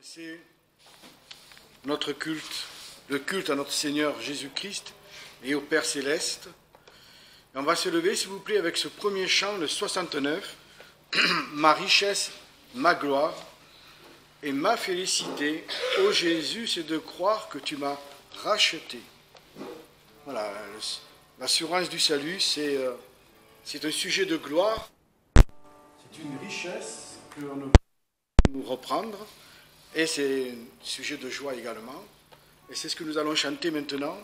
C'est notre culte, le culte à notre Seigneur Jésus-Christ et au Père Céleste. Et on va se lever, s'il vous plaît, avec ce premier chant, le 69, Ma richesse, ma gloire et ma félicité, ô Jésus, c'est de croire que tu m'as racheté. Voilà, l'assurance du salut, c'est un sujet de gloire, c'est une richesse que l'on ne peut nous reprendre, et c'est un sujet de joie également. Et c'est ce que nous allons chanter maintenant.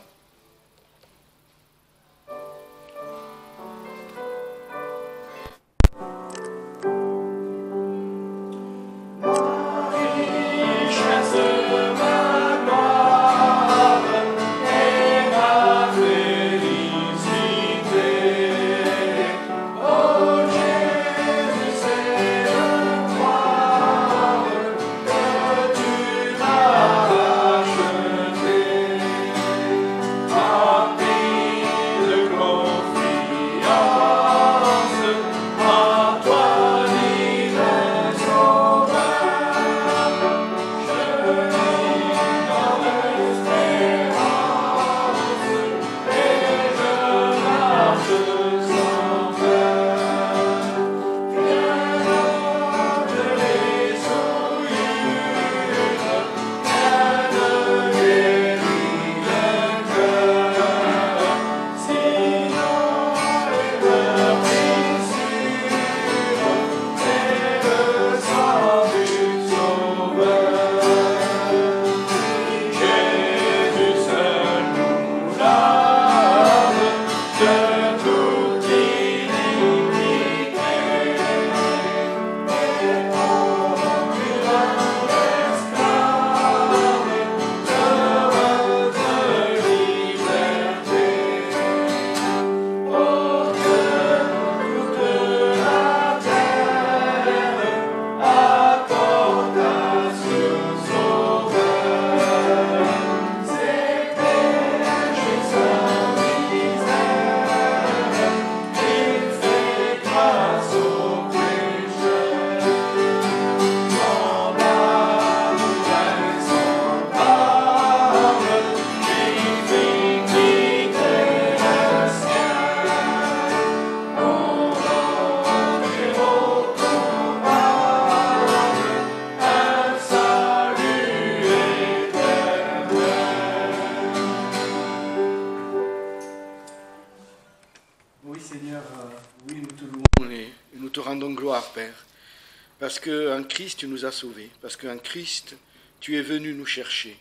Parce qu'en Christ, tu nous as sauvés. Parce qu'en Christ, tu es venu nous chercher.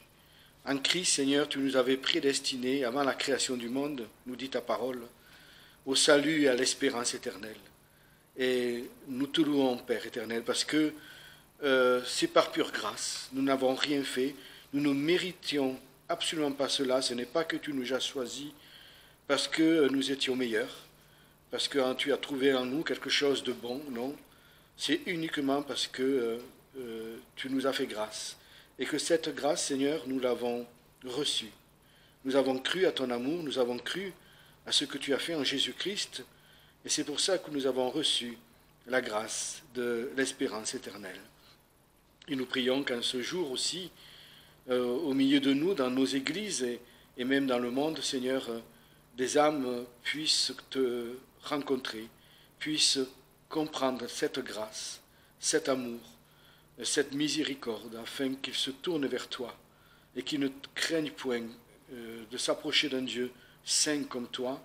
En Christ, Seigneur, tu nous avais prédestinés avant la création du monde, nous dit ta parole, au salut et à l'espérance éternelle. Et nous te louons, Père éternel, parce que c'est par pure grâce. Nous n'avons rien fait. Nous ne méritions absolument pas cela. Ce n'est pas que tu nous as choisis parce que nous étions meilleurs, parce que tu as trouvé en nous quelque chose de bon, non. C'est uniquement parce que tu nous as fait grâce. Et que cette grâce, Seigneur, nous l'avons reçue. Nous avons cru à ton amour, nous avons cru à ce que tu as fait en Jésus-Christ. Et c'est pour ça que nous avons reçu la grâce de l'espérance éternelle. Et nous prions qu'en ce jour aussi, au milieu de nous, dans nos églises et même dans le monde, Seigneur, des âmes puissent te rencontrer, puissent comprendre cette grâce, cet amour, cette miséricorde, afin qu'ils se tournent vers toi et qu'ils ne craignent point de s'approcher d'un Dieu saint comme toi,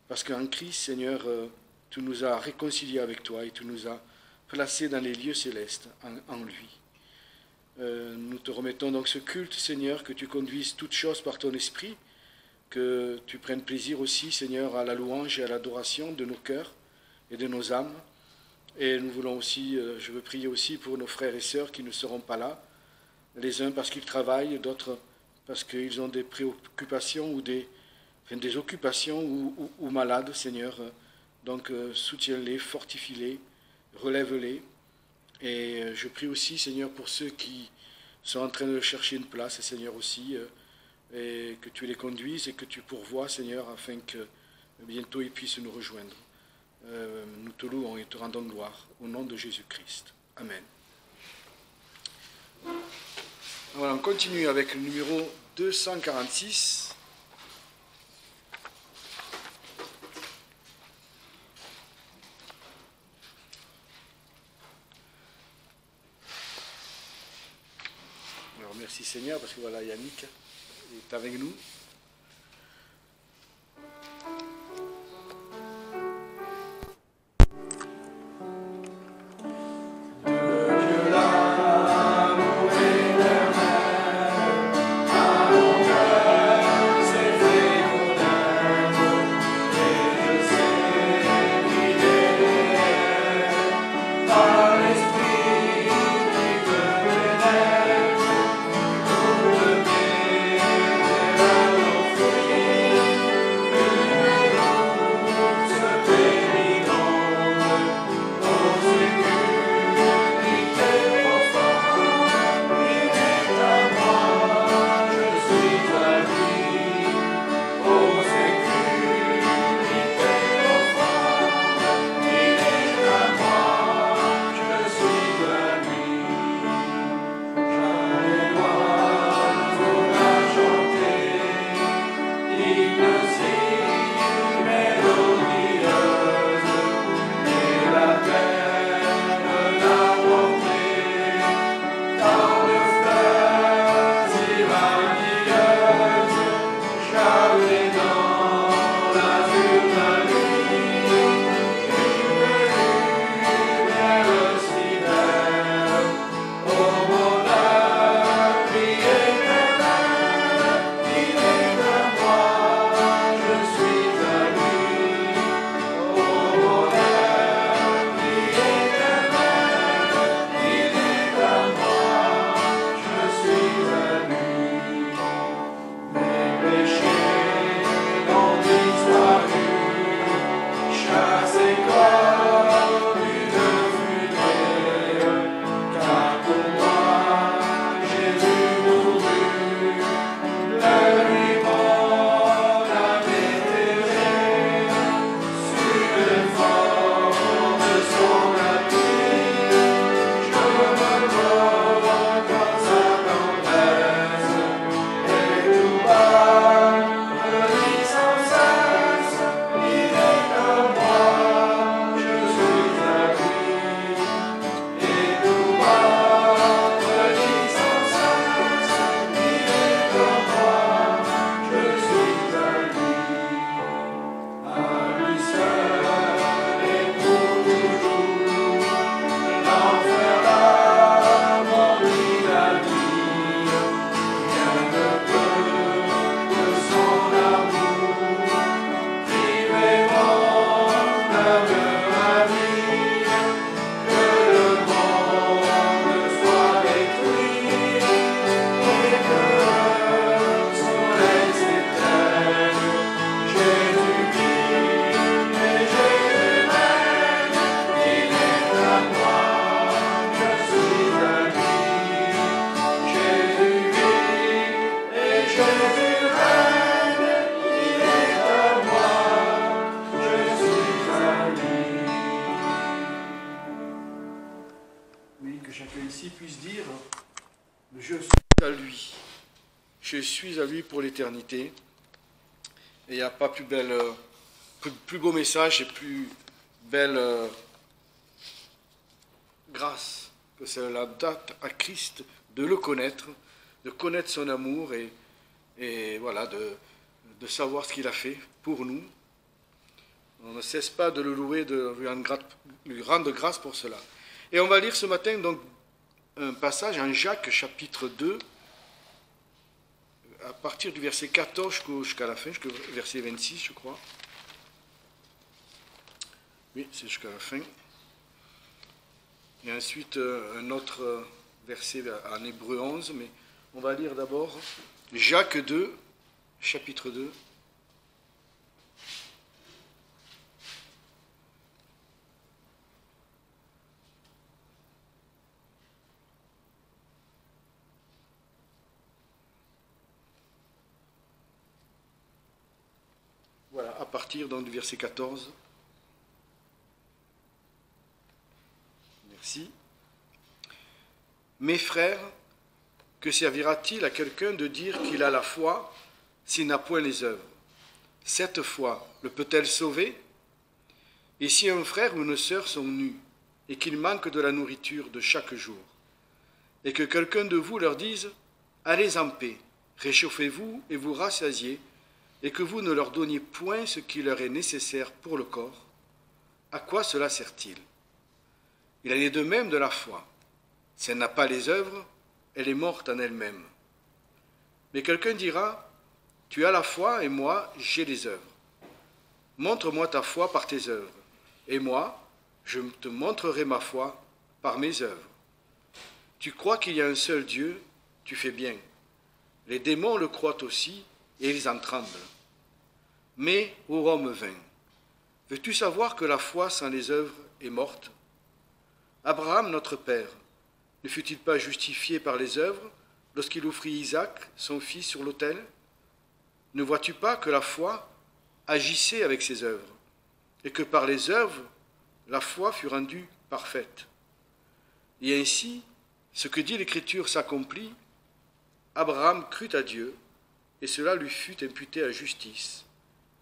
parce qu'en Christ, Seigneur, tu nous as réconciliés avec toi et tu nous as placés dans les lieux célestes en lui. Nous te remettons donc ce culte, Seigneur, que tu conduises toutes choses par ton esprit, que tu prennes plaisir aussi, Seigneur, à la louange et à l'adoration de nos cœurs et de nos âmes. Et nous voulons aussi, je veux prier aussi pour nos frères et sœurs qui ne seront pas là, les uns parce qu'ils travaillent, d'autres parce qu'ils ont des préoccupations ou des occupations ou malades, Seigneur. Donc soutiens-les, fortifie-les, relève-les. Et je prie aussi, Seigneur, pour ceux qui sont en train de chercher une place, Seigneur aussi, et que tu les conduises et que tu pourvoies, Seigneur, afin que bientôt ils puissent nous rejoindre. Nous te louons et te rendons gloire au nom de Jésus-Christ. Amen. Voilà, on continue avec le numéro 246. Alors merci Seigneur, parce que voilà, Yannick est avec nous. Je suis à lui pour l'éternité. Et il n'y a pas plus belle, plus beau message et plus belle grâce que cela date à Christ de le connaître, de connaître son amour et voilà, de savoir ce qu'il a fait pour nous. On ne cesse pas de le louer, de lui rendre grâce pour cela. Et on va lire ce matin donc un passage en Jacques chapitre 2, à partir du verset 14 jusqu'à la fin, jusqu'au verset 26, je crois. Oui, c'est jusqu'à la fin. Et ensuite, un autre verset en Hébreu 11, mais on va lire d'abord Jacques 2, chapitre 2. Voilà, à partir donc, du verset 14. Merci. Mes frères, que servira-t-il à quelqu'un de dire qu'il a la foi s'il n'a point les œuvres? Cette foi le peut-elle sauver? Et si un frère ou une sœur sont nus, et qu'il manque de la nourriture de chaque jour, et que quelqu'un de vous leur dise « Allez en paix, réchauffez-vous et vous rassasiez, et que vous ne leur donniez point ce qui leur est nécessaire pour le corps, à quoi cela sert-il? Il en est de même de la foi. Si elle n'a pas les œuvres, elle est morte en elle-même. Mais quelqu'un dira, tu as la foi et moi, j'ai les œuvres. Montre-moi ta foi par tes œuvres, et moi, je te montrerai ma foi par mes œuvres. Tu crois qu'il y a un seul Dieu, tu fais bien. Les démons le croient aussi, et ils en tremblent. Mais, ô homme vain, veux-tu savoir que la foi sans les œuvres est morte? Abraham, notre père, ne fut-il pas justifié par les œuvres lorsqu'il offrit Isaac, son fils, sur l'autel? Ne vois-tu pas que la foi agissait avec ses œuvres, et que par les œuvres, la foi fut rendue parfaite? Et ainsi, ce que dit l'Écriture s'accomplit, Abraham crut à Dieu, et cela lui fut imputé à justice.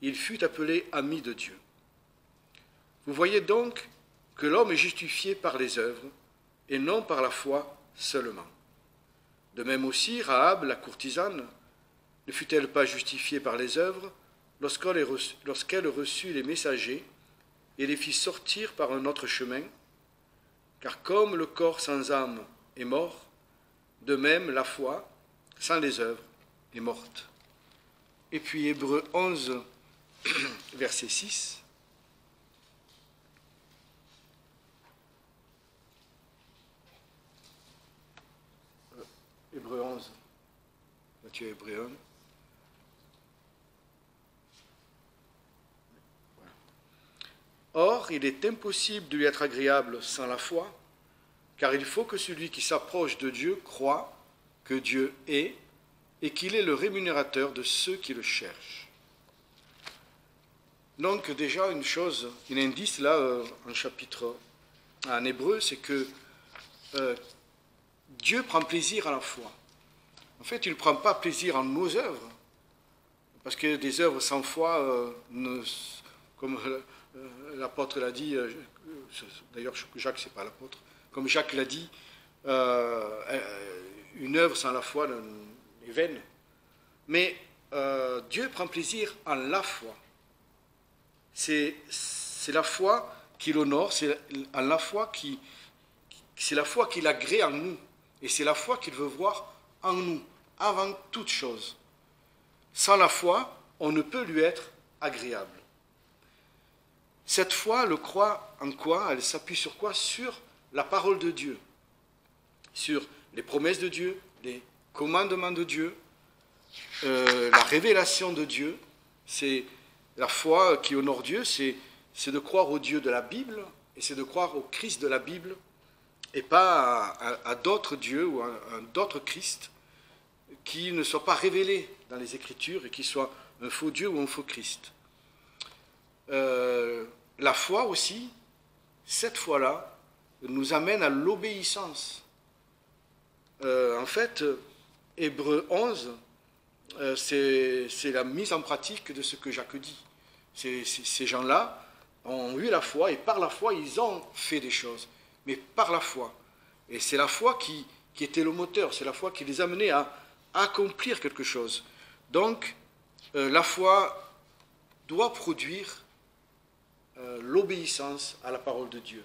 Il fut appelé ami de Dieu. Vous voyez donc que l'homme est justifié par les œuvres, et non par la foi seulement. De même aussi, Rahab, la courtisane, ne fut-elle pas justifiée par les œuvres lorsqu'elle reçut les messagers et les fit sortir par un autre chemin? Car comme le corps sans âme est mort, de même la foi, sans les œuvres, est morte. Et puis Hébreux 11, verset 6. Hébreux 11. Matthieu Hébreux 1. Or, il est impossible de lui être agréable sans la foi, car il faut que celui qui s'approche de Dieu croie que Dieu est et qu'il est le rémunérateur de ceux qui le cherchent. Donc déjà une chose, un indice là en chapitre en hébreu, c'est que Dieu prend plaisir à la foi. En fait, il ne prend pas plaisir en nos œuvres, parce que des œuvres sans foi, comme l'apôtre l'a dit, d'ailleurs Jacques, c'est pas l'apôtre, comme Jacques l'a dit, une œuvre sans la foi est vaine. Mais Dieu prend plaisir en la foi. C'est la foi qui l'honore, c'est la foi qu'il agrée en nous. Et c'est la foi qu'il veut voir en nous, avant toute chose. Sans la foi, on ne peut lui être agréable. Cette foi le croit en quoi? Elle s'appuie sur quoi? Sur la parole de Dieu, sur les promesses de Dieu, les commandements de Dieu, la révélation de Dieu. C'est la foi qui honore Dieu, c'est de croire au Dieu de la Bible, et c'est de croire au Christ de la Bible, et pas à d'autres dieux ou à d'autres Christ qui ne soient pas révélés dans les Écritures et qui soient un faux Dieu ou un faux Christ. La foi aussi, cette foi-là, nous amène à l'obéissance. En fait, Hébreux 11, c'est la mise en pratique de ce que Jacques dit. Ces gens-là ont eu la foi, et par la foi, ils ont fait des choses. Mais par la foi. Et c'est la foi qui était le moteur, c'est la foi qui les amenait à accomplir quelque chose. Donc, la foi doit produire l'obéissance à la parole de Dieu.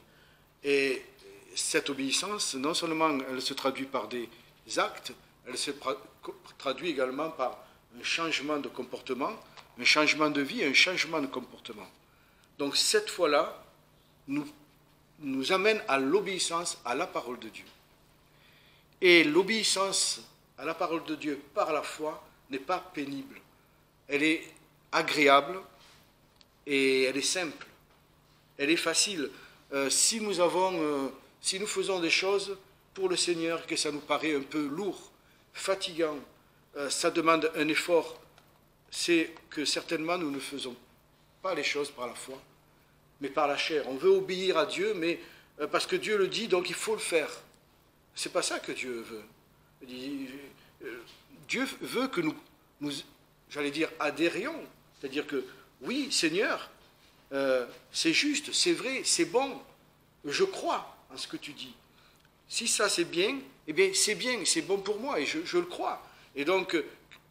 Et cette obéissance, non seulement elle se traduit par des actes, elle se traduit également par un changement de comportement, un changement de vie, un changement de comportement. Donc cette foi-là nous amène à l'obéissance à la parole de Dieu. Et l'obéissance à la parole de Dieu par la foi n'est pas pénible. Elle est agréable et elle est simple. Elle est facile. Si nous faisons des choses pour le Seigneur, que ça nous paraît un peu lourd, fatigant, ça demande un effort, c'est que certainement nous ne faisons pas les choses par la foi, mais par la chair. On veut obéir à Dieu, mais parce que Dieu le dit, donc il faut le faire. C'est pas ça que Dieu veut. Dieu veut que nous j'allais dire, adhérions. C'est-à-dire que, oui, Seigneur, c'est juste, c'est vrai, c'est bon. Je crois en ce que tu dis. Si ça c'est bien, eh bien c'est bon pour moi et je le crois. Et donc,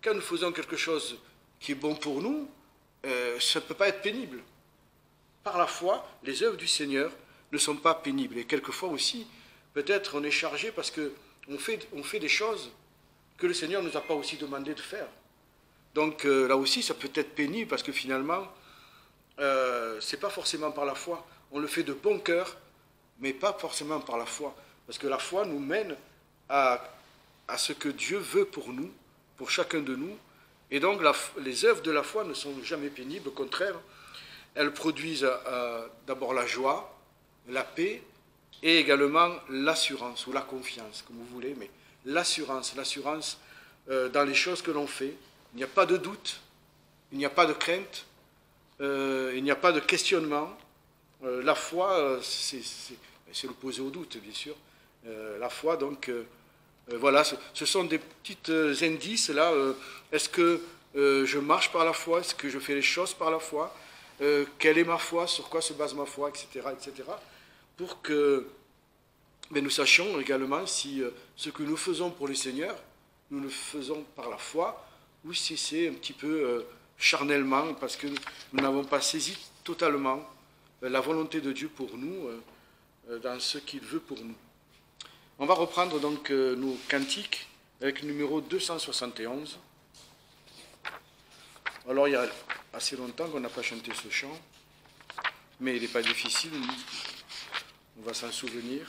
quand nous faisons quelque chose qui est bon pour nous, ça ne peut pas être pénible. Par la foi, les œuvres du Seigneur ne sont pas pénibles. Et quelquefois aussi, peut-être on est chargé parce qu'on fait des choses que le Seigneur ne nous a pas aussi demandé de faire. Donc là aussi, ça peut être pénible parce que finalement, ce n'est pas forcément par la foi. On le fait de bon cœur, mais pas forcément par la foi. Parce que la foi nous mène à ce que Dieu veut pour nous, pour chacun de nous. Et donc les œuvres de la foi ne sont jamais pénibles, au contraire. Elles produisent d'abord la joie, la paix et également l'assurance ou la confiance, comme vous voulez, mais l'assurance dans les choses que l'on fait. Il n'y a pas de doute, il n'y a pas de crainte, il n'y a pas de questionnement. La foi, c'est l'opposé au doute, bien sûr. La foi, donc, voilà, ce sont des petits indices, là. Est-ce que je marche par la foi? Est-ce que je fais les choses par la foi? Quelle est ma foi? Sur quoi se base ma foi? Etc., etc. Pour que nous sachions également si ce que nous faisons pour le Seigneur, nous le faisons par la foi, ou si c'est un petit peu charnellement, parce que nous n'avons pas saisi totalement la volonté de Dieu pour nous, dans ce qu'il veut pour nous. On va reprendre donc nos cantiques avec le numéro 271. Alors il y a assez longtemps qu'on n'a pas chanté ce chant, mais il n'est pas difficile, on va s'en souvenir.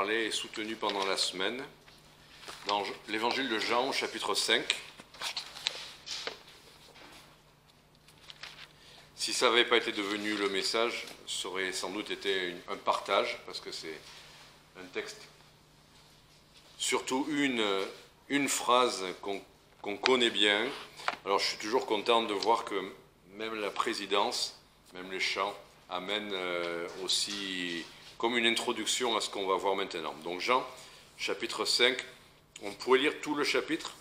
parlé et soutenu pendant la semaine, dans l'évangile de Jean, chapitre 5. Si ça n'avait pas été devenu le message, ça aurait sans doute été un partage, parce que c'est un texte, surtout une phrase qu'on connaît bien. Alors je suis toujours content de voir que même la présidence, même les chants, amènent aussi comme une introduction à ce qu'on va voir maintenant. Donc Jean, chapitre 5, on pourrait lire tout le chapitre,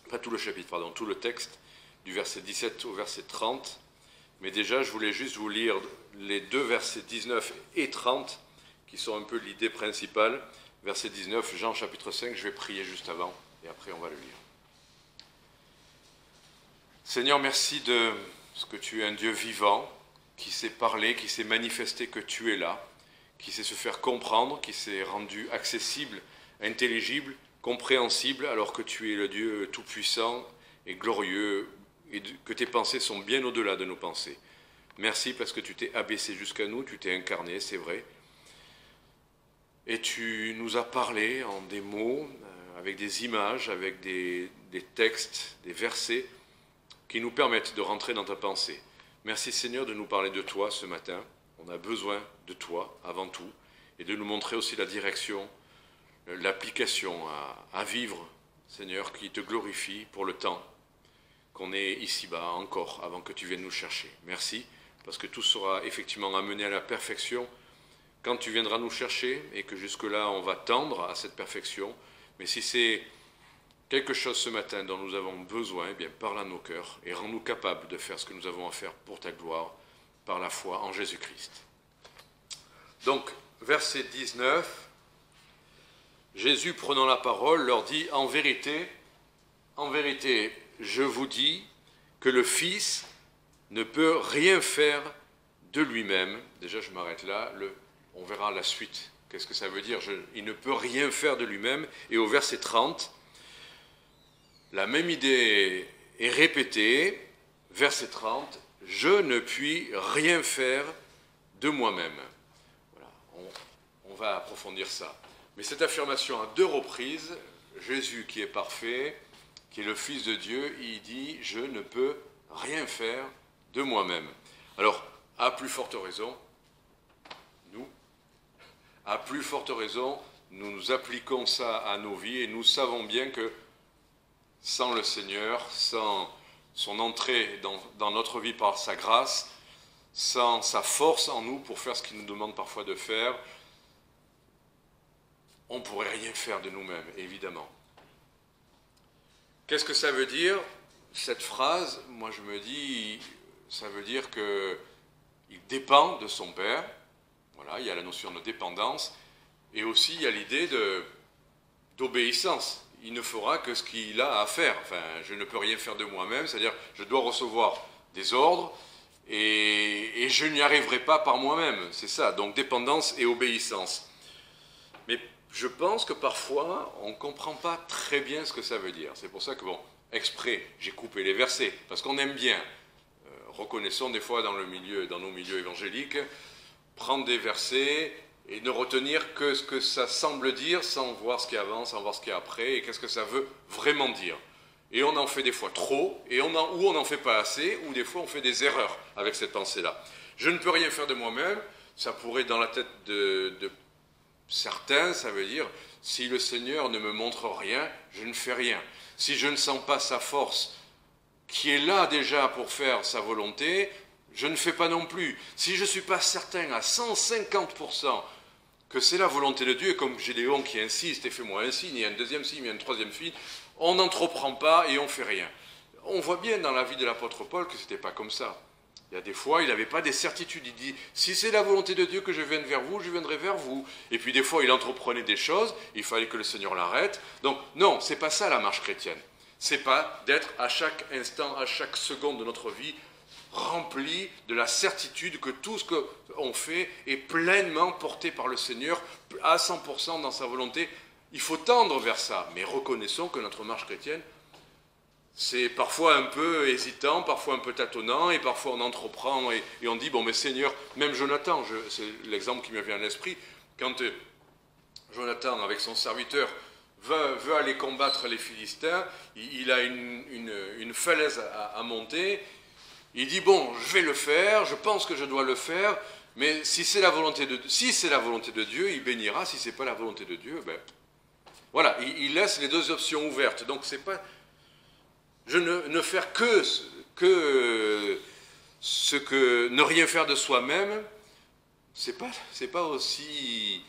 tout le texte, du verset 17 au verset 30, mais déjà je voulais juste vous lire les deux versets 19 et 30, qui sont un peu l'idée principale. Verset 19, Jean chapitre 5, je vais prier juste avant, et après on va le lire. Seigneur, merci de ce que tu es un Dieu vivant, qui sait parler, qui sait manifester que tu es là, qui sait se faire comprendre, qui s'est rendu accessible, intelligible, compréhensible, alors que tu es le Dieu tout-puissant et glorieux, et que tes pensées sont bien au-delà de nos pensées. Merci parce que tu t'es abaissé jusqu'à nous, tu t'es incarné, c'est vrai, et tu nous as parlé en des mots, avec des images, avec des textes, des versets, qui nous permettent de rentrer dans ta pensée. Merci Seigneur de nous parler de toi ce matin. On a besoin de toi avant tout et de nous montrer aussi la direction, l'application à vivre, Seigneur, qui te glorifie pour le temps qu'on est ici-bas encore avant que tu viennes nous chercher. Merci parce que tout sera effectivement amené à la perfection quand tu viendras nous chercher et que jusque-là on va tendre à cette perfection. Mais si c'est quelque chose ce matin dont nous avons besoin, eh bien parle à nos cœurs et rends-nous capables de faire ce que nous avons à faire pour ta gloire, par la foi en Jésus-Christ. Donc, verset 19, Jésus prenant la parole leur dit, en vérité, je vous dis que le Fils ne peut rien faire de lui-même. Déjà, je m'arrête là, on verra la suite. Qu'est-ce que ça veut dire? Il ne peut rien faire de lui-même. Et au verset 30, la même idée est répétée, verset 30, « Je ne puis rien faire de moi-même ». Voilà, on va approfondir ça. Mais cette affirmation à deux reprises, Jésus qui est parfait, qui est le Fils de Dieu, il dit « Je ne peux rien faire de moi-même ». Alors, à plus forte raison, nous appliquons ça à nos vies et nous savons bien que sans le Seigneur, sans son entrée dans notre vie par sa grâce, sans sa force en nous pour faire ce qu'il nous demande parfois de faire, on ne pourrait rien faire de nous-mêmes, évidemment. Qu'est-ce que ça veut dire, cette phrase? Moi je me dis, ça veut dire qu'il dépend de son Père. Voilà, il y a la notion de dépendance, et aussi il y a l'idée d'obéissance. Il ne fera que ce qu'il a à faire. Enfin, je ne peux rien faire de moi-même, c'est-à-dire je dois recevoir des ordres et je n'y arriverai pas par moi-même. C'est ça, donc dépendance et obéissance. Mais je pense que parfois, on ne comprend pas très bien ce que ça veut dire. C'est pour ça que, exprès, j'ai coupé les versets, parce qu'on aime bien, reconnaissons des fois dans nos milieux évangéliques, prendre des versets et ne retenir que ce que ça semble dire sans voir ce qui est avant, sans voir ce qui est après, et qu'est-ce que ça veut vraiment dire. Et on en fait des fois trop, ou on n'en fait pas assez, ou des fois on fait des erreurs avec cette pensée-là. Je ne peux rien faire de moi-même, ça pourrait dans la tête de certains, ça veut dire, si le Seigneur ne me montre rien, je ne fais rien. Si je ne sens pas sa force, qui est là déjà pour faire sa volonté, je ne fais pas non plus. Si je ne suis pas certain à 150% que c'est la volonté de Dieu, et comme Gédéon qui insiste et fais-moi un signe, il y a un deuxième signe, il y a une troisième signe, on n'entreprend pas et on ne fait rien. On voit bien dans la vie de l'apôtre Paul que ce n'était pas comme ça. Il y a des fois, il n'avait pas des certitudes. Il dit, si c'est la volonté de Dieu que je vienne vers vous, je viendrai vers vous. Et puis des fois, il entreprenait des choses, il fallait que le Seigneur l'arrête. Donc non, ce n'est pas ça la marche chrétienne. Ce n'est pas d'être à chaque instant, à chaque seconde de notre vie, rempli de la certitude que tout ce qu'on fait est pleinement porté par le Seigneur, à 100% dans sa volonté. Il faut tendre vers ça, mais reconnaissons que notre marche chrétienne, c'est parfois un peu hésitant, parfois un peu tâtonnant, et parfois on entreprend et on dit, bon mais Seigneur, même Jonathan, c'est l'exemple qui me vient à l'esprit, quand Jonathan, avec son serviteur, veut aller combattre les Philistins, il a une falaise à monter, il dit, bon, je vais le faire, je pense que je dois le faire, mais si c'est la volonté de Dieu, il bénira, si ce n'est pas la volonté de Dieu, ben, voilà, il laisse les deux options ouvertes. Donc c'est pas, ne faire que ne rien faire de soi-même, c'est pas aussi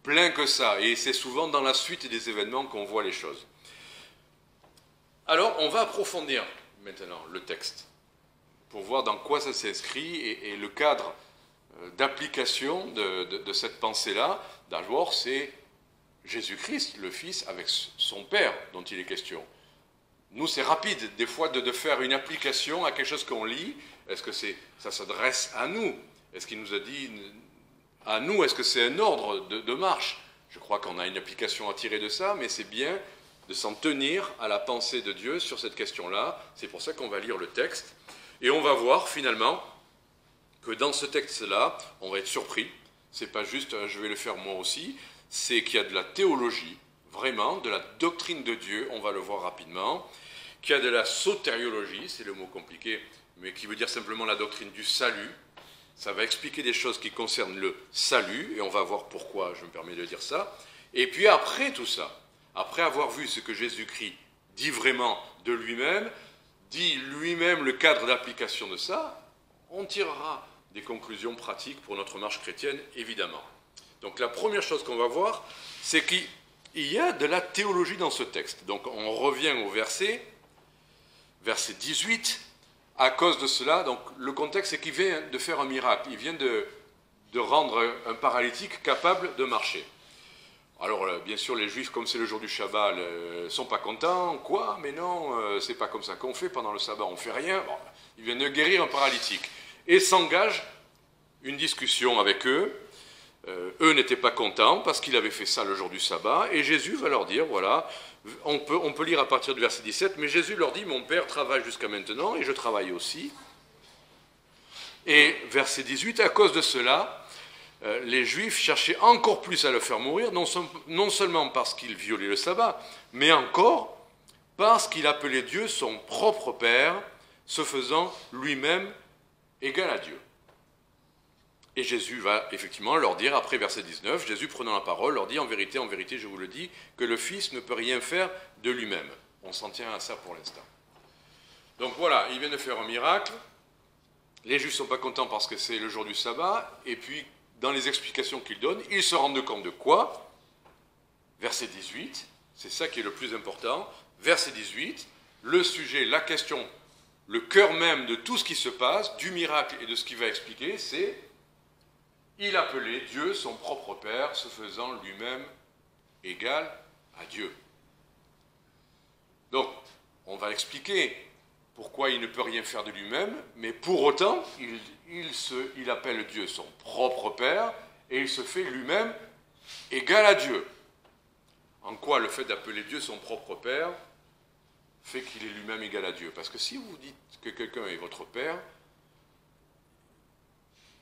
plein que ça, et c'est souvent dans la suite des événements qu'on voit les choses. Alors, on va approfondir maintenant le texte, pour voir dans quoi ça s'inscrit, et le cadre d'application de cette pensée-là. D'abord, c'est Jésus-Christ, le Fils, avec son Père, dont il est question. Nous, c'est rapide, des fois, de faire une application à quelque chose qu'on lit. Est-ce que ça s'adresse à nous? Est-ce qu'il nous a dit à nous? Est-ce que c'est un ordre de marche? Je crois qu'on a une application à tirer de ça, mais c'est bien de s'en tenir à la pensée de Dieu sur cette question-là. C'est pour ça qu'on va lire le texte. Et on va voir, finalement, que dans ce texte-là, on va être surpris. C'est pas juste « je vais le faire moi aussi », c'est qu'il y a de la théologie, vraiment, de la doctrine de Dieu, on va le voir rapidement, qu'il y a de la sotériologie, c'est le mot compliqué, mais qui veut dire simplement la doctrine du salut. Ça va expliquer des choses qui concernent le salut, et on va voir pourquoi je me permets de dire ça. Et puis après tout ça, après avoir vu ce que Jésus-Christ dit vraiment de lui-même, dit lui-même le cadre d'application de ça, on tirera des conclusions pratiques pour notre marche chrétienne, évidemment. Donc la première chose qu'on va voir, c'est qu'il y a de la théologie dans ce texte. Donc on revient au verset 18. À cause de cela, donc le contexte, c'est qu'il vient de faire un miracle. Il vient de rendre un paralytique capable de marcher. Alors, bien sûr, les Juifs, comme c'est le jour du Shabbat, ne sont pas contents. Quoi? Mais non, c'est pas comme ça qu'on fait. Pendant le Sabbat, on ne fait rien. Bon, il vient de guérir un paralytique. Et s'engage une discussion avec eux. Eux n'étaient pas contents parce qu'il avait fait ça le jour du Sabbat. Et Jésus va leur dire, voilà, on peut lire à partir du verset 17, mais Jésus leur dit, mon Père travaille jusqu'à maintenant et je travaille aussi. Et verset 18, à cause de cela, les Juifs cherchaient encore plus à le faire mourir, non seulement parce qu'il violait le sabbat, mais encore parce qu'il appelait Dieu son propre Père, se faisant lui-même égal à Dieu. Et Jésus va effectivement leur dire, après verset 19, Jésus prenant la parole, leur dit, en vérité, je vous le dis, que le Fils ne peut rien faire de lui-même. On s'en tient à ça pour l'instant. Donc voilà, il vient de faire un miracle. Les Juifs ne sont pas contents parce que c'est le jour du sabbat, et puis dans les explications qu'il donne, ils se rendent compte de quoi? Verset 18, c'est ça qui est le plus important. Verset 18, le sujet, la question, le cœur même de tout ce qui se passe, du miracle et de ce qu'il va expliquer, c'est il appelait Dieu son propre Père, se faisant lui-même égal à Dieu. Donc, on va expliquer pourquoi il ne peut rien faire de lui-même, mais pour autant, il appelle Dieu son propre Père, et il se fait lui-même égal à Dieu. En quoi le fait d'appeler Dieu son propre Père fait qu'il est lui-même égal à Dieu? Parce que si vous dites que quelqu'un est votre Père,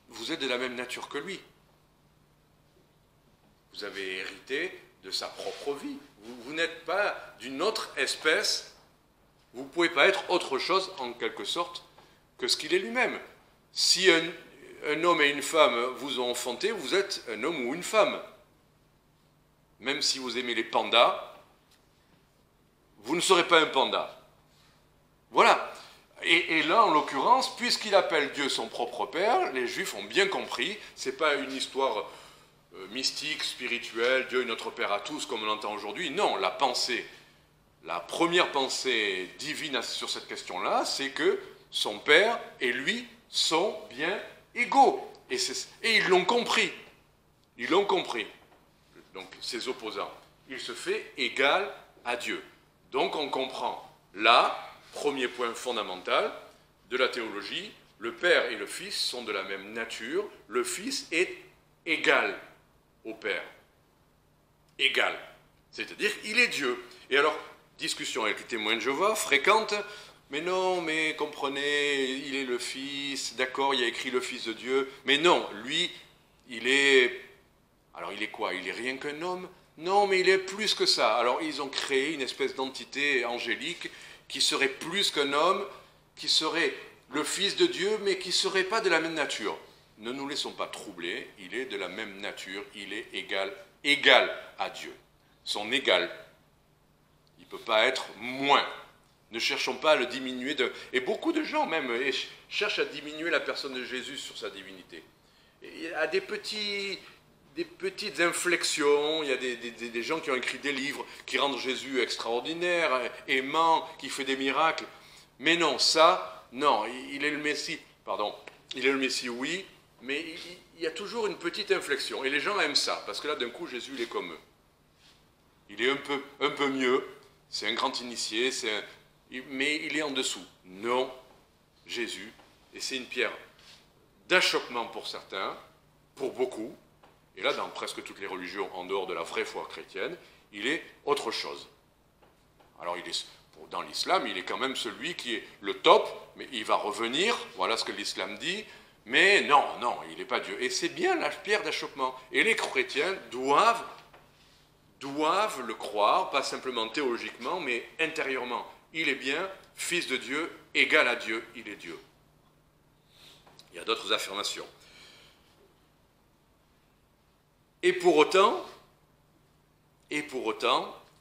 vous êtes de la même nature que lui. Vous avez hérité de sa propre vie. Vous n'êtes pas d'une autre espèce. Vous ne pouvez pas être autre chose, en quelque sorte, que ce qu'il est lui-même. Si un homme et une femme vous ont enfanté, vous êtes un homme ou une femme. Même si vous aimez les pandas, vous ne serez pas un panda. Voilà. Et là, en l'occurrence, puisqu'il appelle Dieu son propre Père, les Juifs ont bien compris, ce n'est pas une histoire mystique, spirituelle, Dieu est notre Père à tous, comme on l'entend aujourd'hui. Non, la première pensée divine sur cette question-là, c'est que son Père et lui sont bien égaux. Et ils l'ont compris. Ils l'ont compris. Donc, ses opposants. Il se fait égal à Dieu. Donc, on comprend là, premier point fondamental de la théologie, le Père et le Fils sont de la même nature. Le Fils est égal au Père. Égal. C'est-à-dire qu'il est Dieu. Et alors, discussion avec les témoins de Jéhovah, fréquente, mais non, mais comprenez, il est le Fils, d'accord, il y a écrit le Fils de Dieu, mais non, lui, il est Alors il est quoi? Il est rien qu'un homme? Non, mais il est plus que ça. Alors ils ont créé une espèce d'entité angélique qui serait plus qu'un homme, qui serait le Fils de Dieu, mais qui ne serait pas de la même nature. Ne nous laissons pas troubler, il est de la même nature, il est égal à Dieu. Son égal. Il ne peut pas être moins. Ne cherchons pas à le diminuer. Et beaucoup de gens même cherchent à diminuer la personne de Jésus sur sa divinité. Il y a des petites inflexions, il y a des gens qui ont écrit des livres qui rendent Jésus extraordinaire, aimant, qui fait des miracles. Mais non, ça, non, il est le Messie, pardon, il est le Messie, oui, mais il y a toujours une petite inflexion. Et les gens aiment ça, parce que là, d'un coup, Jésus, il est comme eux. Il est un peu mieux, c'est un grand initié, mais il est en dessous. Non, Jésus, et c'est une pierre d'achoppement pour certains, pour beaucoup, et là, dans presque toutes les religions, en dehors de la vraie foi chrétienne, il est autre chose. Alors, dans l'islam, il est quand même celui qui est le top, mais il va revenir, voilà ce que l'islam dit, mais non, il n'est pas Dieu. Et c'est bien la pierre d'achoppement. Et les chrétiens doivent le croire, pas simplement théologiquement, mais intérieurement. Il est bien Fils de Dieu, égal à Dieu, il est Dieu. Il y a d'autres affirmations. Et pour autant,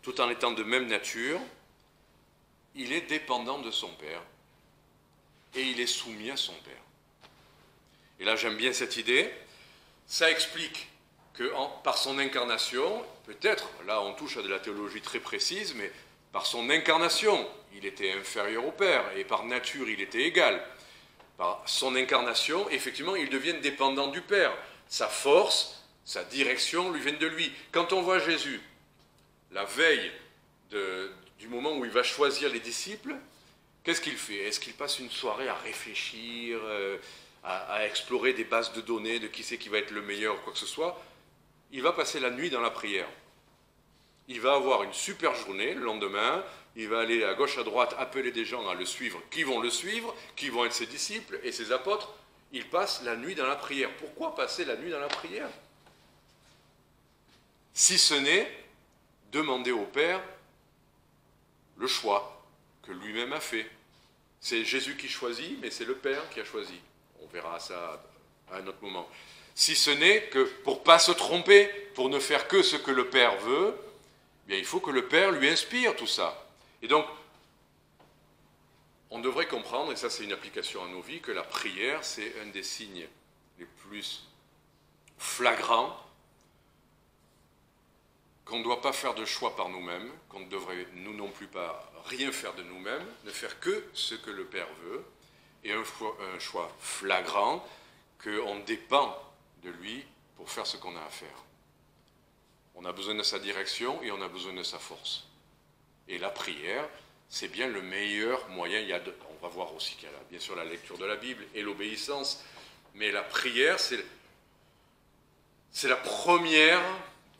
tout en étant de même nature, il est dépendant de son Père et il est soumis à son Père. Et là, j'aime bien cette idée. Ça explique que par son incarnation, peut-être, là on touche à de la théologie très précise, mais par son incarnation, il était inférieur au Père et par nature, il était égal. Par son incarnation, effectivement, il devient dépendant du Père. Sa force, sa direction lui viennent de lui. Quand on voit Jésus, la veille du moment où il va choisir les disciples, qu'est-ce qu'il fait? Est-ce qu'il passe une soirée à réfléchir, à explorer des bases de données de qui c'est qui va être le meilleur ou quoi que ce soit? Il va passer la nuit dans la prière. Il va avoir une super journée le lendemain, il va aller à gauche, à droite, appeler des gens à le suivre, qui vont être ses disciples et ses apôtres. Il passe la nuit dans la prière. Pourquoi passer la nuit dans la prière? Si ce n'est demander au Père le choix que lui-même a fait. C'est Jésus qui choisit, mais c'est le Père qui a choisi. On verra ça à un autre moment. Si ce n'est que pour ne pas se tromper, pour ne faire que ce que le Père veut, eh bien, il faut que le Père lui inspire tout ça. Et donc, on devrait comprendre, et ça c'est une application à nos vies, que la prière, c'est un des signes les plus flagrants qu'on ne doit pas faire de choix par nous-mêmes, qu'on ne devrait nous non plus pas rien faire de nous-mêmes, ne faire que ce que le Père veut, et un choix flagrant qu'on dépend de lui pour faire ce qu'on a à faire. On a besoin de sa direction et on a besoin de sa force. Et la prière, c'est bien le meilleur moyen. On va voir aussi qu'il y a bien sûr la lecture de la Bible et l'obéissance, mais la prière, c'est la première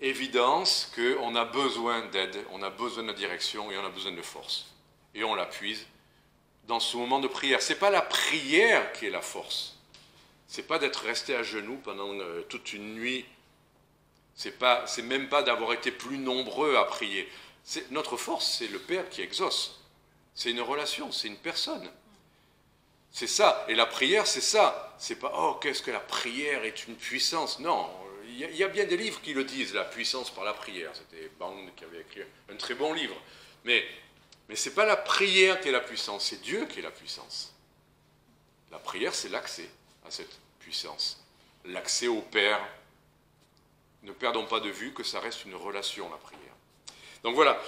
évidence qu'on a besoin d'aide, on a besoin de direction et on a besoin de force. Et on la puise dans ce moment de prière. Ce n'est pas la prière qui est la force. Ce n'est pas d'être resté à genoux pendant toute une nuit. C'est même pas d'avoir été plus nombreux à prier. Notre force, c'est le Père qui exauce. C'est une relation, c'est une personne. C'est ça. Et la prière, c'est ça. C'est pas, oh, qu'est-ce que la prière est une puissance. Non. Il y a bien des livres qui le disent, la puissance par la prière. C'était Bound qui avait écrit un très bon livre. Mais ce n'est pas la prière qui est la puissance, c'est Dieu qui est la puissance. La prière, c'est l'accès à cette puissance. L'accès au Père. Ne perdons pas de vue que ça reste une relation, la prière. Donc voilà,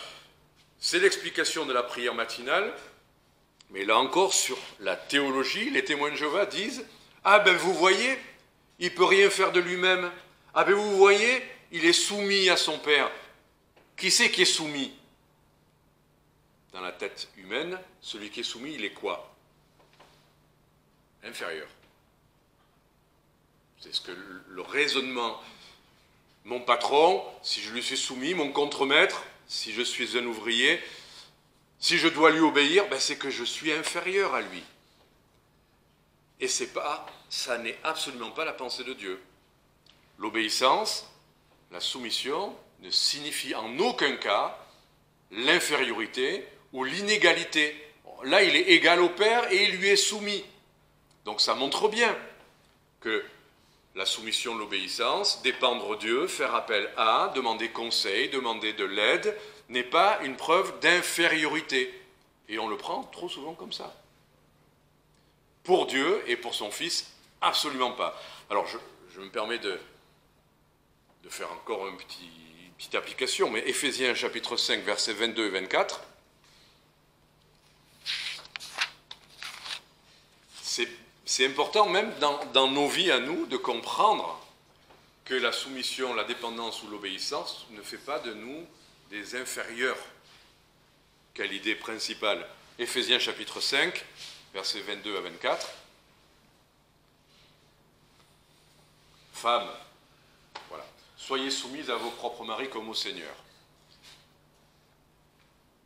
c'est l'explication de la prière matinale. Mais là encore, sur la théologie, les témoins de Jéhovah disent « Ah ben vous voyez, il ne peut rien faire de lui-même. Ah ben vous voyez, il est soumis à son Père. » Qui c'est qui est soumis? Dans la tête humaine, celui qui est soumis, il est quoi? Inférieur. C'est ce que le raisonnement. Mon patron, si je lui suis soumis, mon contremaître, si je suis un ouvrier, si je dois lui obéir, ben c'est que je suis inférieur à lui. Et ça n'est absolument pas la pensée de Dieu. L'obéissance, la soumission ne signifie en aucun cas l'infériorité ou l'inégalité. Là, il est égal au Père et il lui est soumis. Donc ça montre bien que la soumission, l'obéissance, dépendre Dieu, faire appel à, demander conseil, demander de l'aide, n'est pas une preuve d'infériorité. Et on le prend trop souvent comme ça. Pour Dieu et pour son Fils, absolument pas. Alors je me permets de faire encore une petite application, mais Éphésiens chapitre 5, versets 22 et 24, c'est important même dans nos vies à nous de comprendre que la soumission, la dépendance ou l'obéissance ne fait pas de nous des inférieurs. Quelle idée principale? Éphésiens chapitre 5, versets 22 à 24. Femmes, voilà, soyez soumises à vos propres maris comme au Seigneur.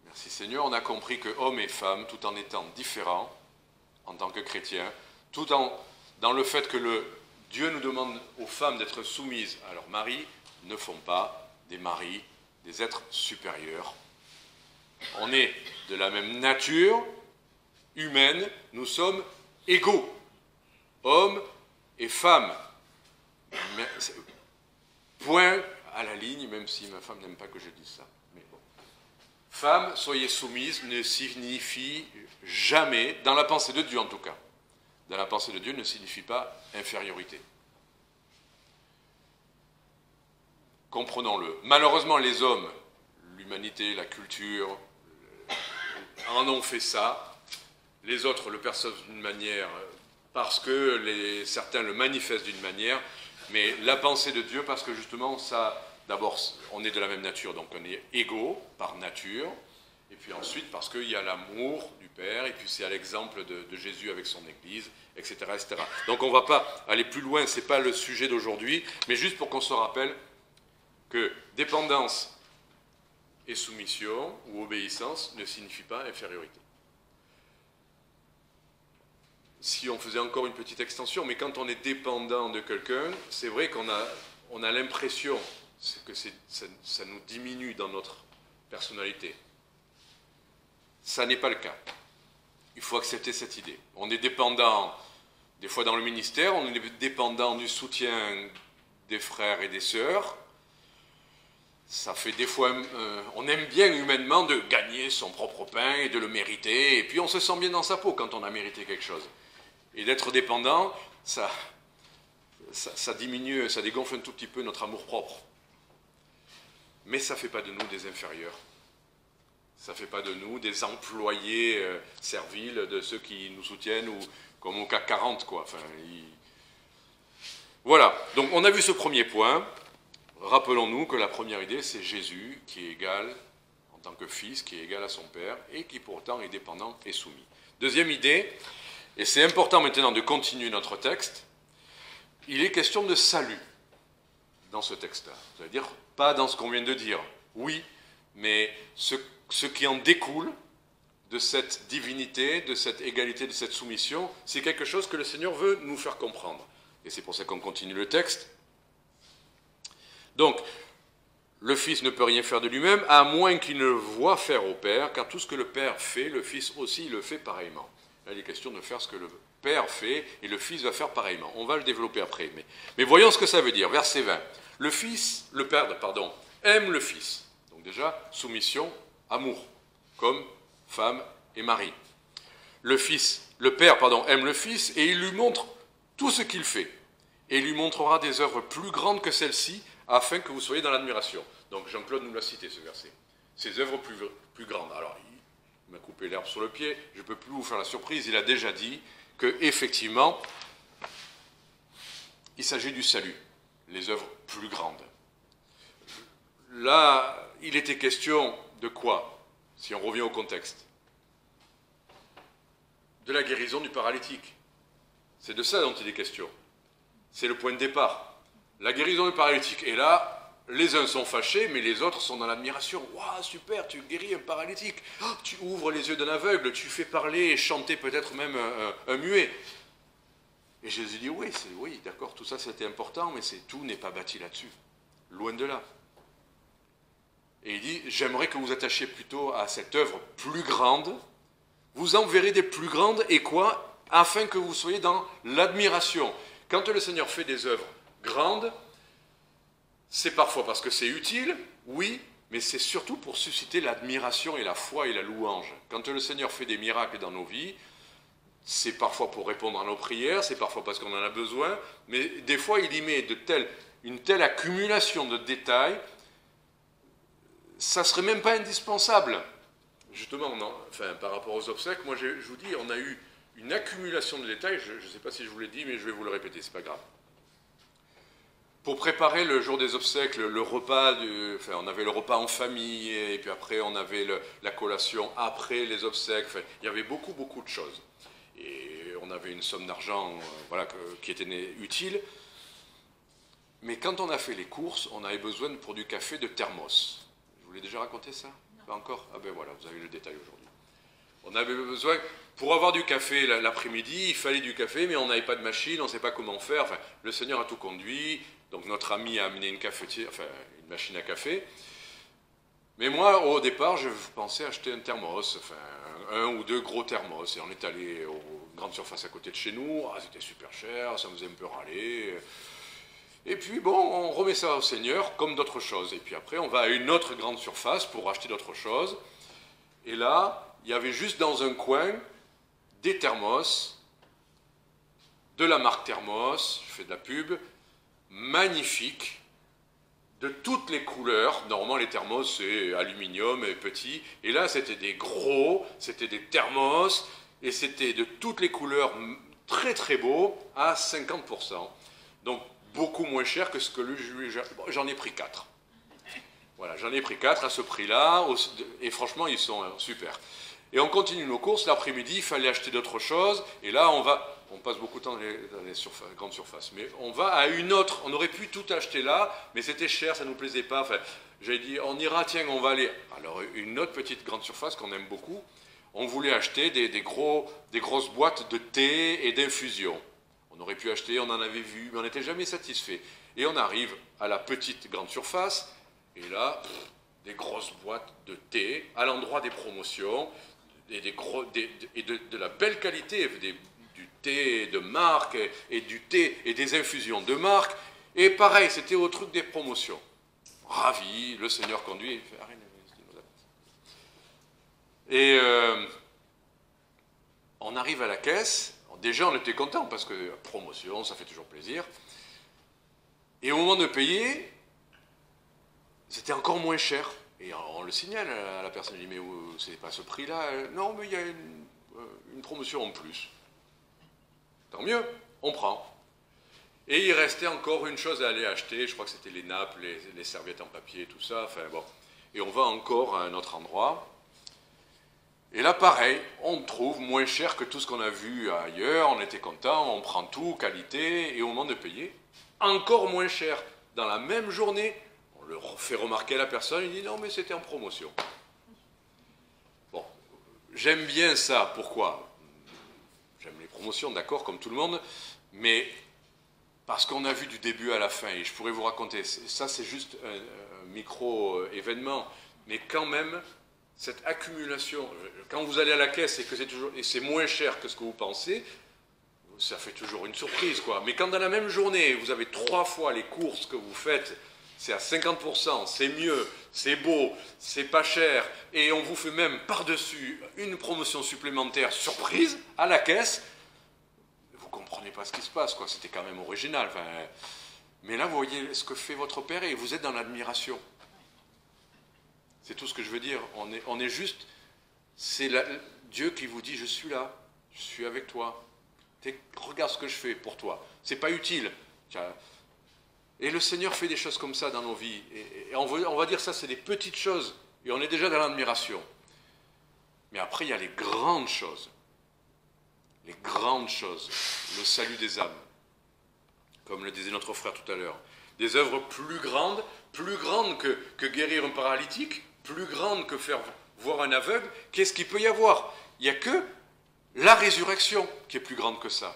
Merci Seigneur, on a compris que hommes et femmes, tout en étant différents en tant que chrétiens, dans le fait que Dieu nous demande aux femmes d'être soumises à leur mari, ne font pas des maris, des êtres supérieurs. On est de la même nature humaine, nous sommes égaux, hommes et femmes. Point à la ligne, même si ma femme n'aime pas que je dise ça. Mais bon. Femmes, soyez soumises ne signifie jamais, dans la pensée de Dieu en tout cas, dans la pensée de Dieu ne signifie pas infériorité. Comprenons-le. Malheureusement, les hommes, l'humanité, la culture, en ont fait ça. Les autres le perçoivent d'une manière parce que certains le manifestent d'une manière. Mais la pensée de Dieu, parce que justement, ça, d'abord, on est de la même nature, donc on est égaux par nature. Et puis ensuite, parce qu'il y a l'amour du Père, et puis c'est à l'exemple de Jésus avec son Église, etc., etc. Donc on ne va pas aller plus loin, ce n'est pas le sujet d'aujourd'hui, mais juste pour qu'on se rappelle que dépendance et soumission ou obéissance ne signifient pas infériorité. Si on faisait encore une petite extension, mais quand on est dépendant de quelqu'un, c'est vrai qu'on a l'impression que ça nous diminue dans notre personnalité. Ça n'est pas le cas. Il faut accepter cette idée. On est dépendant, des fois dans le ministère, on est dépendant du soutien des frères et des sœurs. Ça fait des fois, on aime bien humainement de gagner son propre pain et de le mériter, et puis on se sent bien dans sa peau quand on a mérité quelque chose. Et d'être dépendant, ça diminue, ça dégonfle un tout petit peu notre amour-propre. Mais ça ne fait pas de nous des inférieurs. Ça ne fait pas de nous des employés serviles de ceux qui nous soutiennent, ou comme au CAC 40, quoi. Enfin, Voilà, donc on a vu ce premier point. Rappelons-nous que la première idée, c'est Jésus qui est égal, en tant que fils, qui est égal à son Père, et qui pourtant est dépendant et soumis. Deuxième idée, et c'est important maintenant de continuer notre texte, il est question de salut dans ce texte-là. C'est-à-dire, pas dans ce qu'on vient de dire, oui, mais ce qui en découle de cette divinité, de cette égalité, de cette soumission, c'est quelque chose que le Seigneur veut nous faire comprendre. Et c'est pour ça qu'on continue le texte. Donc, le Fils ne peut rien faire de lui-même, à moins qu'il ne le voie faire au Père, car tout ce que le Père fait, le Fils aussi le fait pareillement. Là, il est question de faire ce que le Père fait, et le Fils va faire pareillement. On va le développer après. Mais voyons ce que ça veut dire. Verset 20. Le Père, aime le Fils. Donc déjà, soumission, amour, comme femme et mari. Le Père aime le Fils, et il lui montre tout ce qu'il fait. Et il lui montrera des œuvres plus grandes que celles-ci, afin que vous soyez dans l'admiration. Donc Jean-Claude nous l'a cité, ce verset. Ces œuvres plus grandes. Alors, il m'a coupé l'herbe sur le pied, je ne peux plus vous faire la surprise, il a déjà dit qu'effectivement, il s'agit du salut, les œuvres plus grandes. Là, il était question de quoi, si on revient au contexte? De la guérison du paralytique. C'est de ça dont il est question. C'est le point de départ. La guérison du paralytique. Et là, les uns sont fâchés, mais les autres sont dans l'admiration. « Waouh, super, tu guéris un paralytique. Oh, tu ouvres les yeux d'un aveugle, tu fais parler et chanter peut-être même un muet. » Et Jésus dit « Oui, d'accord, tout ça c'était important, mais tout n'est pas bâti là-dessus. Loin de là. Et il dit, j'aimerais que vous attachiez plutôt à cette œuvre plus grande. Vous en verrez des plus grandes, et quoi? Afin que vous soyez dans l'admiration. Quand le Seigneur fait des œuvres grandes, c'est parfois parce que c'est utile, oui, mais c'est surtout pour susciter l'admiration et la foi et la louange. Quand le Seigneur fait des miracles dans nos vies, c'est parfois pour répondre à nos prières, c'est parfois parce qu'on en a besoin, mais des fois il y met une telle accumulation de détails, ça ne serait même pas indispensable. Justement, non. Enfin, par rapport aux obsèques, moi je vous dis, on a eu une accumulation de détails, je ne sais pas si je vous l'ai dit, mais je vais vous le répéter, c'est pas grave. Pour préparer le jour des obsèques, le repas, on avait le repas en famille, et puis après on avait la collation après les obsèques, enfin, il y avait beaucoup de choses. Et on avait une somme d'argent voilà, qui était utile. Mais quand on a fait les courses, on avait besoin pour du café de thermos. Je vous l'ai déjà raconté ça? Pas encore? Ah ben voilà, vous avez le détail aujourd'hui. On avait besoin, pour avoir du café l'après-midi, il fallait du café, mais on n'avait pas de machine, on ne sait pas comment faire. Enfin, le Seigneur a tout conduit, donc notre ami a amené une cafetière, enfin une machine à café. Mais moi, au départ, je pensais acheter un thermos, enfin un ou deux gros thermos, et on est allé aux grandes surfaces à côté de chez nous, c'était super cher, ça me faisait un peu râler. Et puis bon, on remet ça au Seigneur comme d'autres choses. Et puis après, on va à une autre grande surface pour acheter d'autres choses. Et là, il y avait juste dans un coin des thermos, de la marque Thermos, je fais de la pub, magnifique, de toutes les couleurs. Normalement, les thermos, c'est aluminium et petit. Et là, c'était des gros, c'était des thermos, et c'était de toutes les couleurs, très très beau, à 50%. Donc, beaucoup moins cher que ce que j'en ai pris 4. Voilà, j'en ai pris 4 à ce prix-là, et franchement, ils sont super. Et on continue nos courses, l'après-midi, il fallait acheter d'autres choses, et là, on passe beaucoup de temps dans les grandes surfaces, mais on va à une autre, on aurait pu tout acheter là, mais c'était cher, ça ne nous plaisait pas, enfin, j'ai dit, on ira, tiens, on va aller, alors une autre petite grande surface qu'on aime beaucoup, on voulait acheter des grosses boîtes de thé et d'infusion. On aurait pu acheter, on en avait vu, mais on n'était jamais satisfait. Et on arrive à la petite grande surface, et là, des grosses boîtes de thé, à l'endroit des promotions, et de la belle qualité, du thé de marque, et du thé et des infusions de marque. Et pareil, c'était au truc des promotions. Ravi, le Seigneur conduit, il fait, et on arrive à la caisse. Déjà, on était content parce que promotion, ça fait toujours plaisir. Et au moment de payer, c'était encore moins cher. Et on le signale à la personne, il dit, mais c'est pas ce prix-là. Non, mais il y a une promotion en plus. Tant mieux, on prend. Et il restait encore une chose à aller acheter, je crois que c'était les nappes, les serviettes en papier, tout ça. Enfin bon. Et on va encore à un autre endroit. Et là, pareil, on trouve moins cher que tout ce qu'on a vu ailleurs, on était content, on prend tout, qualité, et au moment de payer, encore moins cher. Dans la même journée, on le fait remarquer à la personne, il dit non, mais c'était en promotion. Bon, j'aime bien ça, pourquoi? J'aime les promotions, d'accord, comme tout le monde, mais parce qu'on a vu du début à la fin, et je pourrais vous raconter, ça c'est juste un micro-événement, mais quand même, cette accumulation, quand vous allez à la caisse et que c'est moins cher que ce que vous pensez, ça fait toujours une surprise, quoi. Mais quand dans la même journée, vous avez 3 fois les courses que vous faites, c'est à 50%, c'est mieux, c'est beau, c'est pas cher, et on vous fait même par-dessus une promotion supplémentaire surprise à la caisse, vous comprenez pas ce qui se passe, quoi. C'était quand même original. Enfin, mais là, vous voyez ce que fait votre Père et vous êtes dans l'admiration. C'est tout ce que je veux dire. On est juste, c'est Dieu qui vous dit, je suis là, je suis avec toi. Regarde ce que je fais pour toi. C'est pas utile. Et le Seigneur fait des choses comme ça dans nos vies. Et on va dire ça, c'est des petites choses. Et on est déjà dans l'admiration. Mais après, il y a les grandes choses. Les grandes choses. Le salut des âmes. Comme le disait notre frère tout à l'heure. Des œuvres plus grandes que guérir un paralytique, plus grandes que faire voir un aveugle. Qu'est-ce qu'il peut y avoir? Il n'y a que la résurrection qui est plus grande que ça.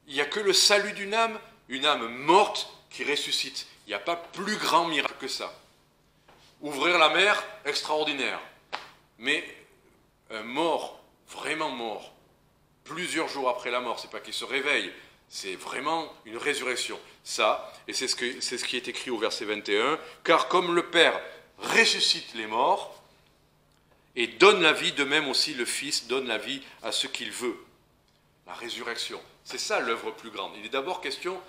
Il n'y a que le salut d'une âme morte qui ressuscite. Il n'y a pas plus grand miracle que ça. Ouvrir la mer, extraordinaire. Mais un mort, vraiment mort, plusieurs jours après la mort, c'est pas qu'il se réveille, c'est vraiment une résurrection. Ça, et c'est ce qui est écrit au verset 21, « Car comme le Père ressuscite les morts et donne la vie, de même aussi le Fils donne la vie à ceux qu'il veut. » La résurrection, c'est ça l'œuvre plus grande. Il est d'abord question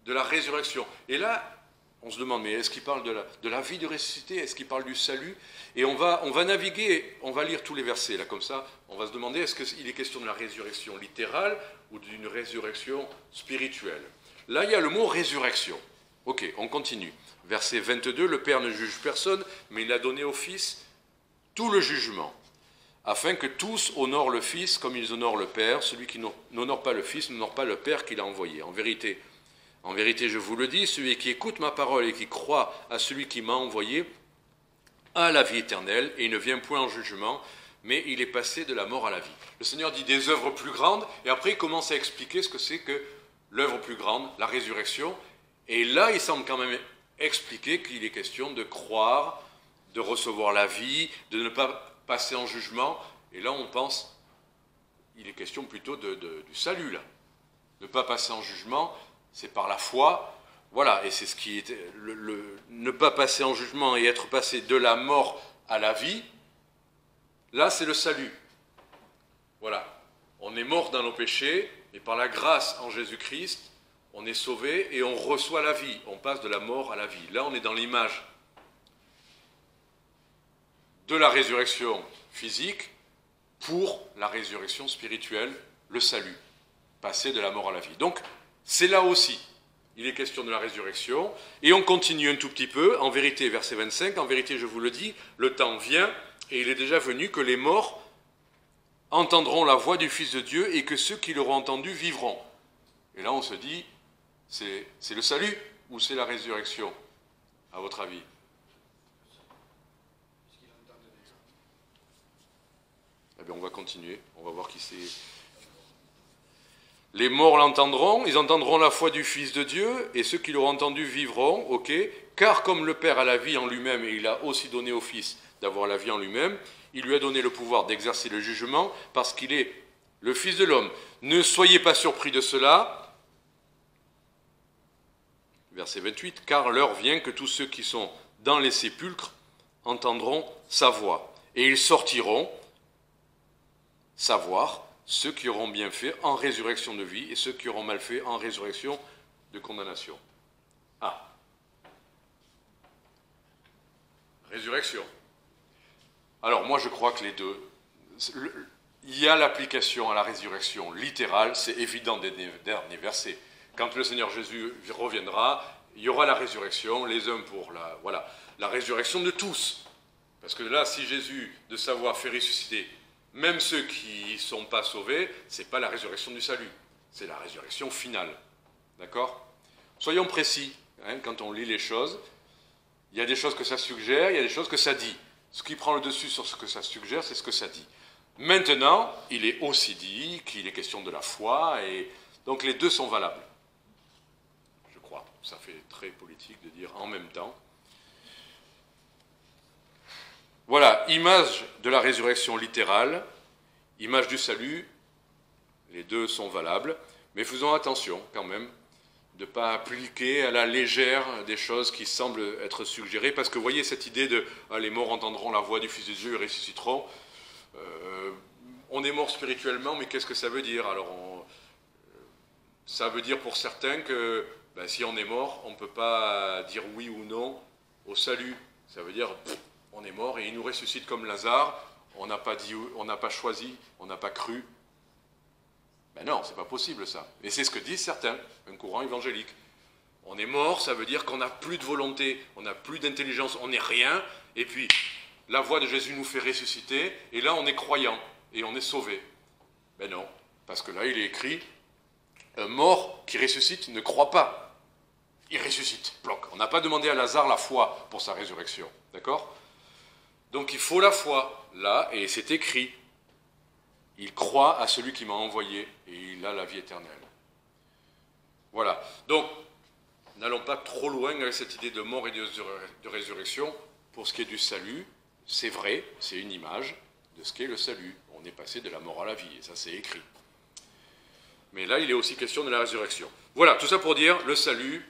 de la résurrection. Et là, on se demande, mais est-ce qu'il parle de la vie de ressuscité? Est-ce qu'il parle du salut? Et on va naviguer, on va lire tous les versets, là, comme ça. On va se demander, est-ce qu'il est question de la résurrection littérale ou d'une résurrection spirituelle? Là, il y a le mot résurrection. Ok, on continue. Verset 22, le Père ne juge personne, mais il a donné au Fils tout le jugement, afin que tous honorent le Fils comme ils honorent le Père. Celui qui n'honore pas le Fils n'honore pas le Père qui l'a envoyé. En vérité, je vous le dis, celui qui écoute ma parole et qui croit à celui qui m'a envoyé a la vie éternelle, et il ne vient point en jugement, mais il est passé de la mort à la vie. Le Seigneur dit des œuvres plus grandes, et après il commence à expliquer ce que c'est que l'œuvre plus grande, la résurrection. Et là, il semble quand même expliquer qu'il est question de croire, de recevoir la vie, de ne pas passer en jugement. Et là, on pense, il est question plutôt du salut, là. Ne pas passer en jugement, c'est par la foi. Voilà, et c'est ce qui est ne pas passer en jugement et être passé de la mort à la vie. Là, c'est le salut. Voilà, on est mort dans nos péchés, et par la grâce en Jésus-Christ, on est sauvé et on reçoit la vie. On passe de la mort à la vie. Là, on est dans l'image de la résurrection physique pour la résurrection spirituelle, le salut, passer de la mort à la vie. Donc, c'est là aussi, il est question de la résurrection, et on continue un tout petit peu, en vérité, verset 25, en vérité, je vous le dis, le temps vient, et il est déjà venu que les morts entendront la voix du Fils de Dieu, et que ceux qui l'auront entendu vivront. Et là, on se dit, c'est le salut, ou c'est la résurrection, à votre avis? Eh bien, on va continuer, on va voir qui c'est. Les morts l'entendront, ils entendront la foi du Fils de Dieu, et ceux qui l'auront entendu vivront, ok, car comme le Père a la vie en lui-même, et il a aussi donné au Fils d'avoir la vie en lui-même, il lui a donné le pouvoir d'exercer le jugement, parce qu'il est le Fils de l'homme. Ne soyez pas surpris de cela. Verset 28, car l'heure vient que tous ceux qui sont dans les sépulcres entendront sa voix, et ils sortiront, savoir ceux qui auront bien fait en résurrection de vie et ceux qui auront mal fait en résurrection de condamnation. Ah. Résurrection. Alors moi je crois que les deux, il y a l'application à la résurrection littérale, c'est évident des derniers versets. Quand le Seigneur Jésus reviendra, il y aura la résurrection, les uns pour la résurrection de tous. Parce que là, si Jésus, de savoir, fait ressusciter même ceux qui ne sont pas sauvés, ce n'est pas la résurrection du salut, c'est la résurrection finale. D'accord? Soyons précis, quand on lit les choses. Il y a des choses que ça suggère, il y a des choses que ça dit. Ce qui prend le dessus sur ce que ça suggère, c'est ce que ça dit. Maintenant, il est aussi dit qu'il est question de la foi, et donc les deux sont valables. Je crois. Ça fait très politique de dire en même temps. Voilà, image de la résurrection littérale, image du salut, les deux sont valables, mais faisons attention quand même de ne pas appliquer à la légère des choses qui semblent être suggérées, parce que vous voyez cette idée de les morts entendront la voix du Fils de Dieu et ressusciteront. On est mort spirituellement, mais qu'est-ce que ça veut dire? Alors, ça veut dire pour certains que si on est mort, on ne peut pas dire oui ou non au salut. Ça veut dire on est mort et il nous ressuscite comme Lazare, on n'a pas dit, on n'a pas choisi, on n'a pas cru. Ben non, c'est pas possible ça. Et c'est ce que disent certains, un courant évangélique. On est mort, ça veut dire qu'on n'a plus de volonté, on n'a plus d'intelligence, on n'est rien, et puis la voix de Jésus nous fait ressusciter, et là on est croyant, et on est sauvé. Ben non, parce que là il est écrit, un mort qui ressuscite ne croit pas. Il ressuscite, bloc. On n'a pas demandé à Lazare la foi pour sa résurrection, d'accord? Donc il faut la foi, là, et c'est écrit. Il croit à celui qui m'a envoyé, et il a la vie éternelle. Voilà. Donc, n'allons pas pas trop loin avec cette idée de mort et de résurrection. Pour ce qui est du salut, c'est vrai, c'est une image de ce qu'est le salut. On est passé de la mort à la vie, et ça c'est écrit. Mais là, il est aussi question de la résurrection. Voilà, tout ça pour dire, le salut,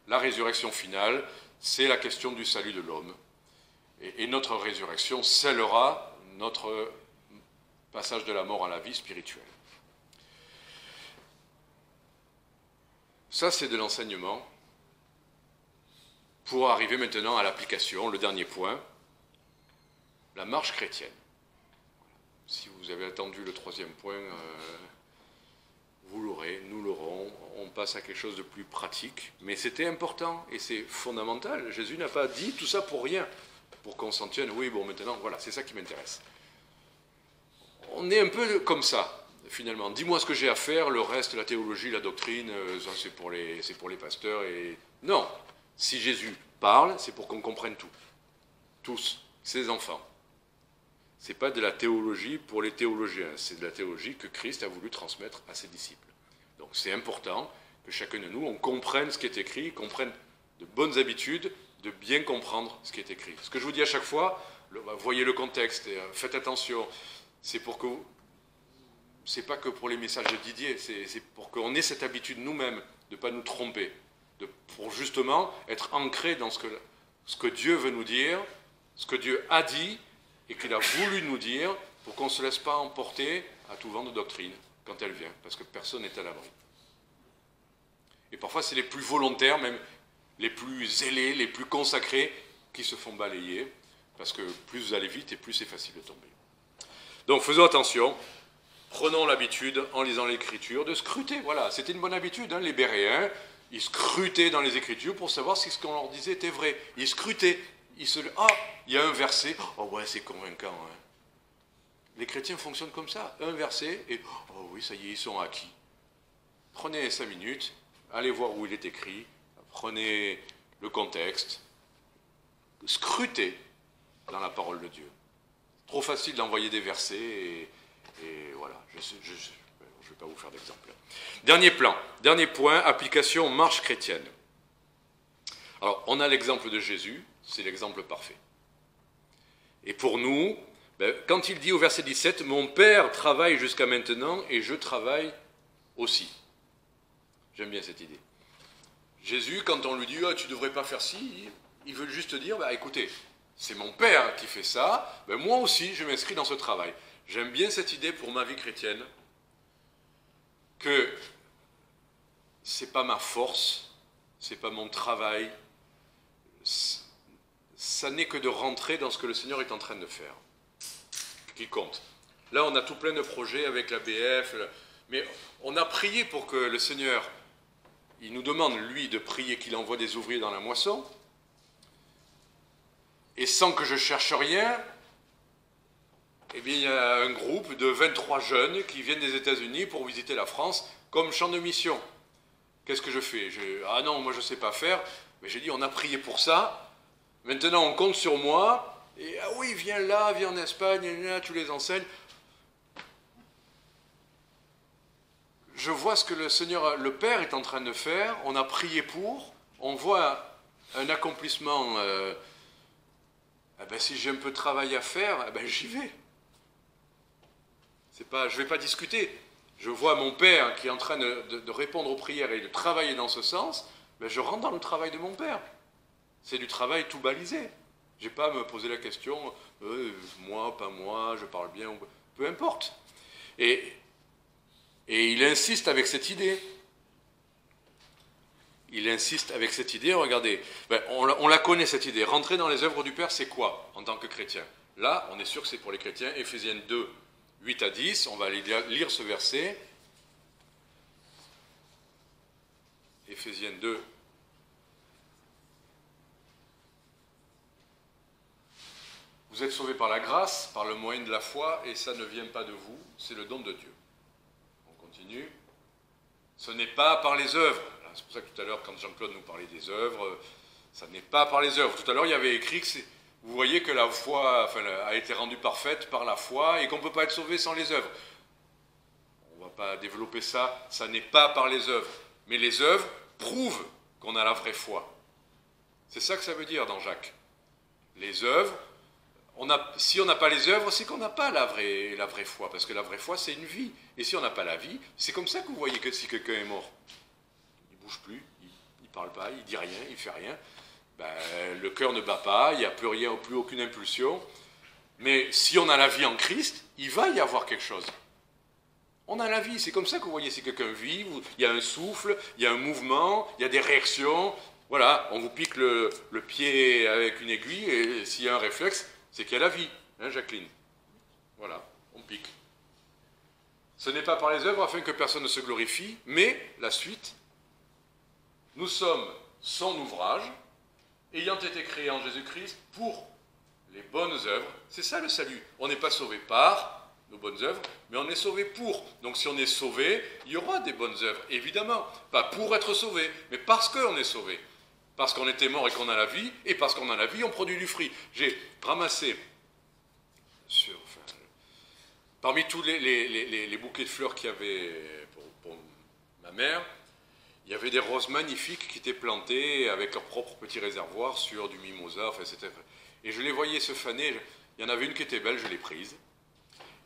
la résurrection finale, c'est la question du salut de l'homme. Et notre résurrection scellera notre passage de la mort à la vie spirituelle. Ça, c'est de l'enseignement. Pour arriver maintenant à l'application, le dernier point, la marche chrétienne. Si vous avez attendu le troisième point, vous l'aurez, nous l'aurons. On passe à quelque chose de plus pratique. Mais c'était important et c'est fondamental. Jésus n'a pas dit tout ça pour rien, pour qu'on s'en tienne. Oui, bon, maintenant, voilà, c'est ça qui m'intéresse. On est un peu comme ça, finalement. Dis-moi ce que j'ai à faire, le reste, la théologie, la doctrine, ça c'est pour les pasteurs. Et non, si Jésus parle, c'est pour qu'on comprenne tout. Tous, ses enfants. Ce n'est pas de la théologie pour les théologiens, c'est de la théologie que Christ a voulu transmettre à ses disciples. Donc c'est important que chacun de nous, on comprenne ce qui est écrit, comprenne de bonnes habitudes, de bien comprendre ce qui est écrit. Ce que je vous dis à chaque fois, voyez le contexte, et, faites attention, c'est pas que pour les messages de Didier, c'est pour qu'on ait cette habitude nous-mêmes de ne pas nous tromper, pour justement être ancrés dans ce que Dieu veut nous dire, ce que Dieu a dit, et qu'il a voulu nous dire, pour qu'on ne se laisse pas emporter à tout vent de doctrine quand elle vient, parce que personne n'est à l'abri. Et parfois, c'est les plus volontaires, même les plus zélés, les plus consacrés, qui se font balayer, parce que plus vous allez vite et plus c'est facile de tomber. Donc faisons attention, prenons l'habitude, en lisant l'Écriture, de scruter. Voilà, c'était une bonne habitude, hein, les Béréens, ils scrutaient dans les Écritures pour savoir si ce qu'on leur disait était vrai. Ils scrutaient. Il y a un verset, oh ouais, c'est convaincant. Hein. Les chrétiens fonctionnent comme ça, un verset, et oh oui, ça y est, ils sont acquis. Prenez 5 minutes, allez voir où il est écrit, prenez le contexte, scrutez dans la parole de Dieu. Trop facile d'envoyer des versets, et voilà, je ne vais pas vous faire d'exemple. Dernier point, application marche chrétienne. Alors, on a l'exemple de Jésus, c'est l'exemple parfait. Et pour nous, quand il dit au verset 17, « Mon Père travaille jusqu'à maintenant et je travaille aussi ». J'aime bien cette idée. Jésus, quand on lui dit « Tu ne devrais pas faire ci », il veut juste dire « Écoutez, c'est mon Père qui fait ça, moi aussi je m'inscris dans ce travail ». J'aime bien cette idée pour ma vie chrétienne, que ce n'est pas ma force, ce n'est pas mon travail, ça n'est que de rentrer dans ce que le Seigneur est en train de faire, qui compte. Là, on a tout plein de projets avec la BF, mais on a prié pour que le Seigneur, il nous demande, lui, de prier qu'il envoie des ouvriers dans la moisson, et sans que je cherche rien, eh bien, il y a un groupe de 23 jeunes qui viennent des États-Unis pour visiter la France comme champ de mission. Qu'est-ce que je fais? Ah non, moi je ne sais pas faire, mais j'ai dit, on a prié pour ça. Maintenant, on compte sur moi, et ah oui, viens là, viens en Espagne, là, tu les enseignes. Je vois ce que le Seigneur, le Père, est en train de faire, on a prié pour, on voit un accomplissement. Si j'ai un peu de travail à faire, j'y vais. Je ne vais pas discuter. Je vois mon Père qui est en train de répondre aux prières et de travailler dans ce sens, je rentre dans le travail de mon Père. C'est du travail tout balisé. Je n'ai pas à me poser la question, moi, pas moi, je parle bien, peu importe. Et il insiste avec cette idée. Regardez, on la connaît cette idée. Rentrer dans les œuvres du Père, c'est quoi en tant que chrétien? Là, on est sûr que c'est pour les chrétiens. Éphésiens 2, 8 à 10, on va aller lire ce verset. Éphésiens 2, vous êtes sauvés par la grâce, par le moyen de la foi, et ça ne vient pas de vous, c'est le don de Dieu. On continue. Ce n'est pas par les œuvres. C'est pour ça que tout à l'heure, quand Jean-Claude nous parlait des œuvres, ça n'est pas par les œuvres. Tout à l'heure, il y avait écrit que vous voyez que la foi a été rendue parfaite par la foi et qu'on ne peut pas être sauvé sans les œuvres. On ne va pas développer ça. Ça n'est pas par les œuvres. Mais les œuvres prouvent qu'on a la vraie foi. C'est ça que ça veut dire dans Jacques. Les œuvres, si on n'a pas les œuvres, c'est qu'on n'a pas la vraie foi, parce que la vraie foi, c'est une vie. Et si on n'a pas la vie, c'est comme ça que vous voyez que si quelqu'un est mort, il ne bouge plus, il ne parle pas, il ne dit rien, il ne fait rien. Ben, le cœur ne bat pas, il n'y a plus rien, plus aucune impulsion. Mais si on a la vie en Christ, il va y avoir quelque chose. On a la vie, c'est comme ça que vous voyez si quelqu'un vit, il y a un souffle, il y a un mouvement, il y a des réactions. Voilà, on vous pique le pied avec une aiguille, et s'il y a un réflexe, c'est qu'il y a la vie, hein, Jacqueline? Voilà, on pique. Ce n'est pas par les œuvres afin que personne ne se glorifie, mais la suite, nous sommes son ouvrage, ayant été créés en Jésus-Christ pour les bonnes œuvres. C'est ça le salut. On n'est pas sauvé par nos bonnes œuvres, mais on est sauvé pour. Donc si on est sauvé, il y aura des bonnes œuvres, évidemment. Pas pour être sauvé, mais parce qu'on est sauvé. Parce qu'on était mort et qu'on a la vie, et parce qu'on a la vie, on produit du fruit. J'ai ramassé, parmi tous les bouquets de fleurs qu'il y avait pour ma mère, il y avait des roses magnifiques qui étaient plantées avec leur propre petit réservoir sur du mimosa, enfin, et je les voyais se faner. Il y en avait une qui était belle, je l'ai prise,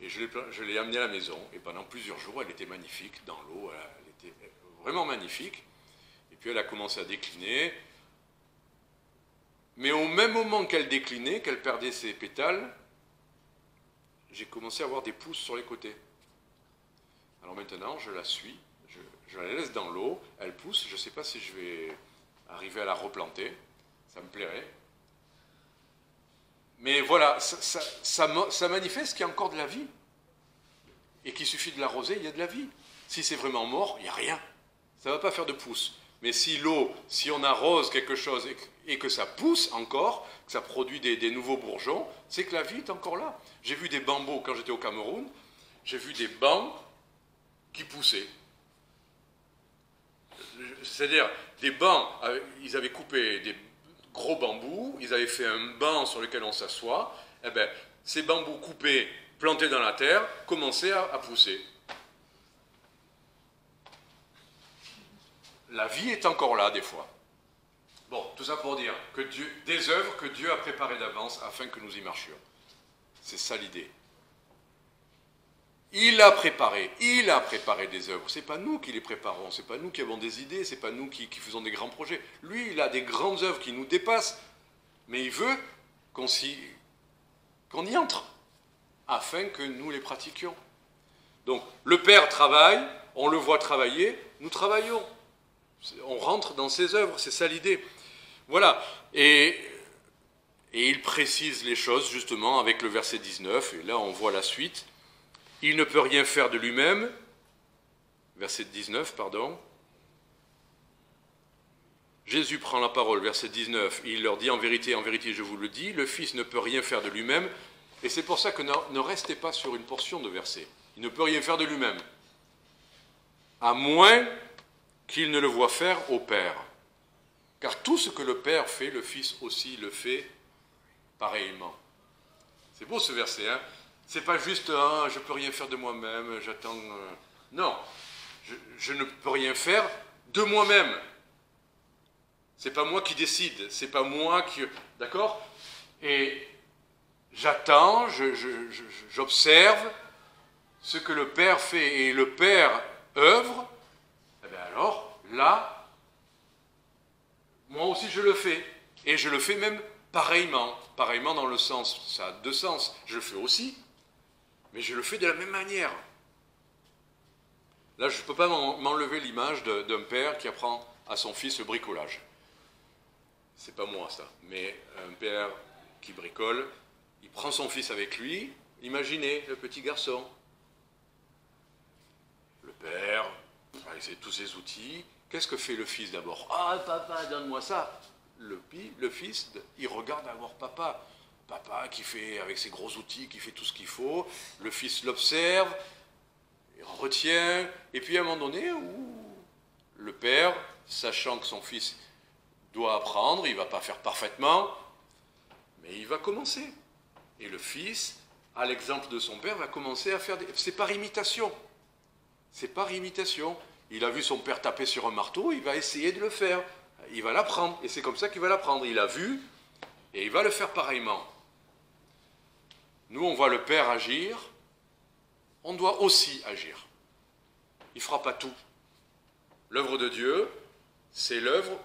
et je l'ai amenée à la maison, et pendant plusieurs jours, elle était magnifique dans l'eau, elle était vraiment magnifique, et puis elle a commencé à décliner. Mais au même moment qu'elle déclinait, qu'elle perdait ses pétales, j'ai commencé à avoir des pousses sur les côtés. Alors maintenant, je la suis, je la laisse dans l'eau, elle pousse, je ne sais pas si je vais arriver à la replanter, ça me plairait. Mais voilà, ça manifeste qu'il y a encore de la vie, et qu'il suffit de l'arroser, il y a de la vie. Si c'est vraiment mort, il n'y a rien, ça ne va pas faire de pousses. Mais si on arrose quelque chose et que ça pousse encore, que ça produit des nouveaux bourgeons, c'est que la vie est encore là. J'ai vu des bambous, quand j'étais au Cameroun, j'ai vu des bancs qui poussaient. C'est-à-dire, des bancs, ils avaient coupé des gros bambous, ils avaient fait un banc sur lequel on s'assoit, et bien, ces bambous coupés, plantés dans la terre, commençaient à pousser. La vie est encore là, des fois. Bon, tout ça pour dire que des œuvres que Dieu a préparées d'avance afin que nous y marchions. C'est ça l'idée. Il a préparé des œuvres. Ce n'est pas nous qui les préparons, ce n'est pas nous qui avons des idées, ce n'est pas nous qui faisons des grands projets. Lui, il a des grandes œuvres qui nous dépassent, mais il veut qu'on y entre, afin que nous les pratiquions. Donc, le Père travaille, on le voit travailler, nous travaillons. On rentre dans ses œuvres, c'est ça l'idée. Voilà. Et il précise les choses, justement, avec le verset 19, et là on voit la suite. Il ne peut rien faire de lui-même, verset 19, pardon. Jésus prend la parole, verset 19, il leur dit en vérité, je vous le dis, le Fils ne peut rien faire de lui-même, et c'est pour ça que ne restez pas sur une portion de verset. Il ne peut rien faire de lui-même, à moins qu'il ne le voie faire au Père. Car tout ce que le Père fait, le Fils aussi le fait pareillement. C'est beau ce verset, hein? C'est pas juste « je ne peux rien faire de moi-même, j'attends... » Non, je ne peux rien faire de moi-même. C'est pas moi qui décide, c'est pas moi qui... D'accord? Et j'attends, j'observe ce que le Père fait, et le Père œuvre. Eh bien alors, là, moi aussi je le fais. Et je le fais même pareillement. Pareillement dans le sens, ça a deux sens. Je le fais aussi, mais je le fais de la même manière. Là, je ne peux pas m'enlever l'image d'un père qui apprend à son fils le bricolage. C'est pas moi, ça. Mais un père qui bricole, il prend son fils avec lui. Imaginez le petit garçon. Le père, avec tous ses outils. Qu'est-ce que fait le fils d'abord? Ah, papa, donne-moi ça. Le fils, il regarde d'abord papa. Papa qui fait, avec ses gros outils, qui fait tout ce qu'il faut. Le fils l'observe, il retient. Et puis à un moment donné, le père, sachant que son fils doit apprendre, il ne va pas faire parfaitement, mais il va commencer. Et le fils, à l'exemple de son père, va commencer à faire des... C'est par imitation. C'est par imitation. Il a vu son père taper sur un marteau, il va essayer de le faire. il va l'apprendre. Et c'est comme ça qu'il va l'apprendre. Il a vu et il va le faire pareillement. Nous, on voit le Père agir, on doit aussi agir. Il ne fera pas tout. L'œuvre de Dieu, c'est l'œuvre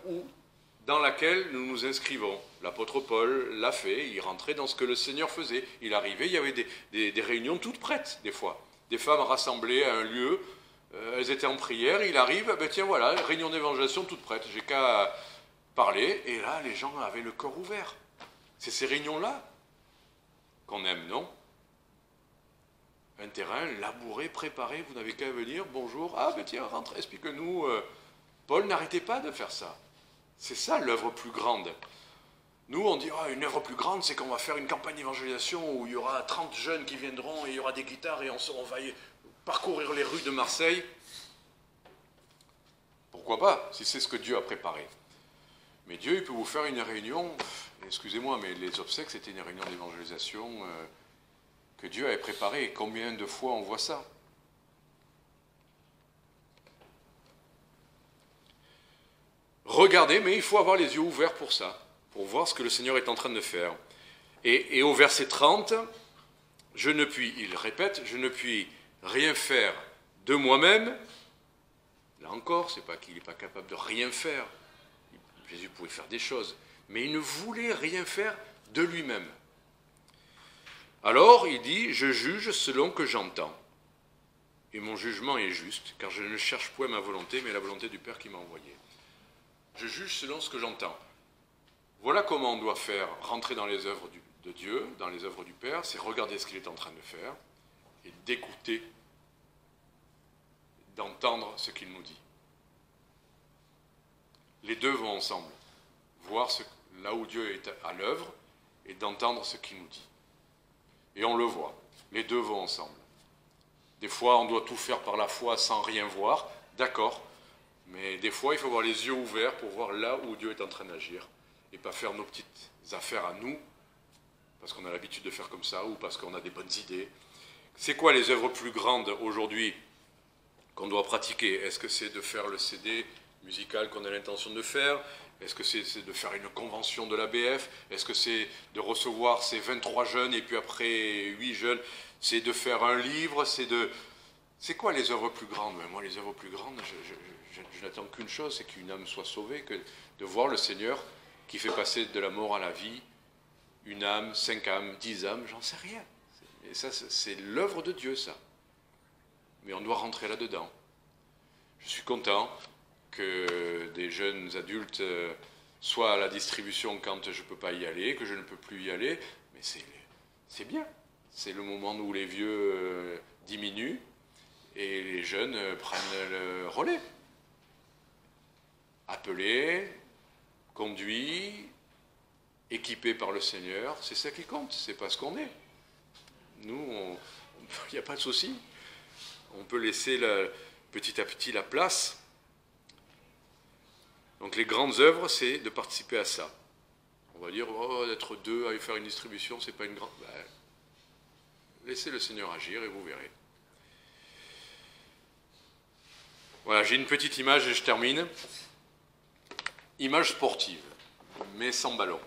dans laquelle nous nous inscrivons. L'apôtre Paul l'a fait, il rentrait dans ce que le Seigneur faisait. Il arrivait, il y avait des réunions toutes prêtes, des fois. Des femmes rassemblées à un lieu, elles étaient en prière, il arrive, ben tiens voilà, réunion d'évangélisation toute prête, j'ai qu'à parler, et là, les gens avaient le cœur ouvert. C'est ces réunions-là qu'on aime, non? Un terrain labouré, préparé, vous n'avez qu'à venir, bonjour, ah ben tiens, rentre, explique-nous. Paul n'arrêtait pas de faire ça. C'est ça l'œuvre plus grande. Nous, on dit, une œuvre plus grande, c'est qu'on va faire une campagne d'évangélisation où il y aura 30 jeunes qui viendront, et il y aura des guitares, et on va parcourir les rues de Marseille. Pourquoi pas, si c'est ce que Dieu a préparé. Mais Dieu, il peut vous faire une réunion, excusez-moi, mais les obsèques, c'était une réunion d'évangélisation que Dieu avait préparée. Et combien de fois on voit ça? Regardez, mais il faut avoir les yeux ouverts pour ça, pour voir ce que le Seigneur est en train de faire. Et au verset 30, il répète, je ne puis rien faire de moi-même. Là encore, c'est pas qu'il n'est pas capable de rien faire. Jésus pouvait faire des choses, mais il ne voulait rien faire de lui-même. Alors, il dit, je juge selon que j'entends. Et mon jugement est juste, car je ne cherche point ma volonté, mais la volonté du Père qui m'a envoyé. Je juge selon ce que j'entends. Voilà comment on doit faire, rentrer dans les œuvres de Dieu, dans les œuvres du Père, c'est regarder ce qu'il est en train de faire, et d'écouter, d'entendre ce qu'il nous dit. Les deux vont ensemble. Voir là où Dieu est à l'œuvre, et d'entendre ce qu'il nous dit. Et on le voit, les deux vont ensemble. Des fois, on doit tout faire par la foi sans rien voir, d'accord, mais des fois, il faut avoir les yeux ouverts pour voir là où Dieu est en train d'agir, et pas faire nos petites affaires à nous, parce qu'on a l'habitude de faire comme ça, ou parce qu'on a des bonnes idées. C'est quoi les œuvres plus grandes aujourd'hui qu'on doit pratiquer? Est-ce que c'est de faire le CD musical qu'on a l'intention de faire? Est-ce que c'est de faire une convention de l'ABF? Est-ce que c'est de recevoir ces 23 jeunes et puis après 8 jeunes? C'est de faire un livre? C'est quoi les œuvres plus grandes? Mais moi, les œuvres plus grandes, je n'attends qu'une chose, c'est qu'une âme soit sauvée, que de voir le Seigneur qui fait passer de la mort à la vie, une âme, 5 âmes, 10 âmes, j'en sais rien. Et ça, c'est l'œuvre de Dieu, ça. Mais on doit rentrer là-dedans. Je suis content que des jeunes adultes soient à la distribution quand je ne peux pas y aller, que je ne peux plus y aller, mais c'est bien. C'est le moment où les vieux diminuent et les jeunes prennent le relais. Appelés, conduits, équipés par le Seigneur, c'est ça qui compte, c'est pas ce qu'on est. Nous, il n'y a pas de souci. On peut laisser petit à petit la place. Donc les grandes œuvres, c'est de participer à ça. On va dire, d'être deux à faire une distribution, c'est pas une grande... laissez le Seigneur agir et vous verrez. Voilà, j'ai une petite image et je termine. Image sportive, mais sans ballon.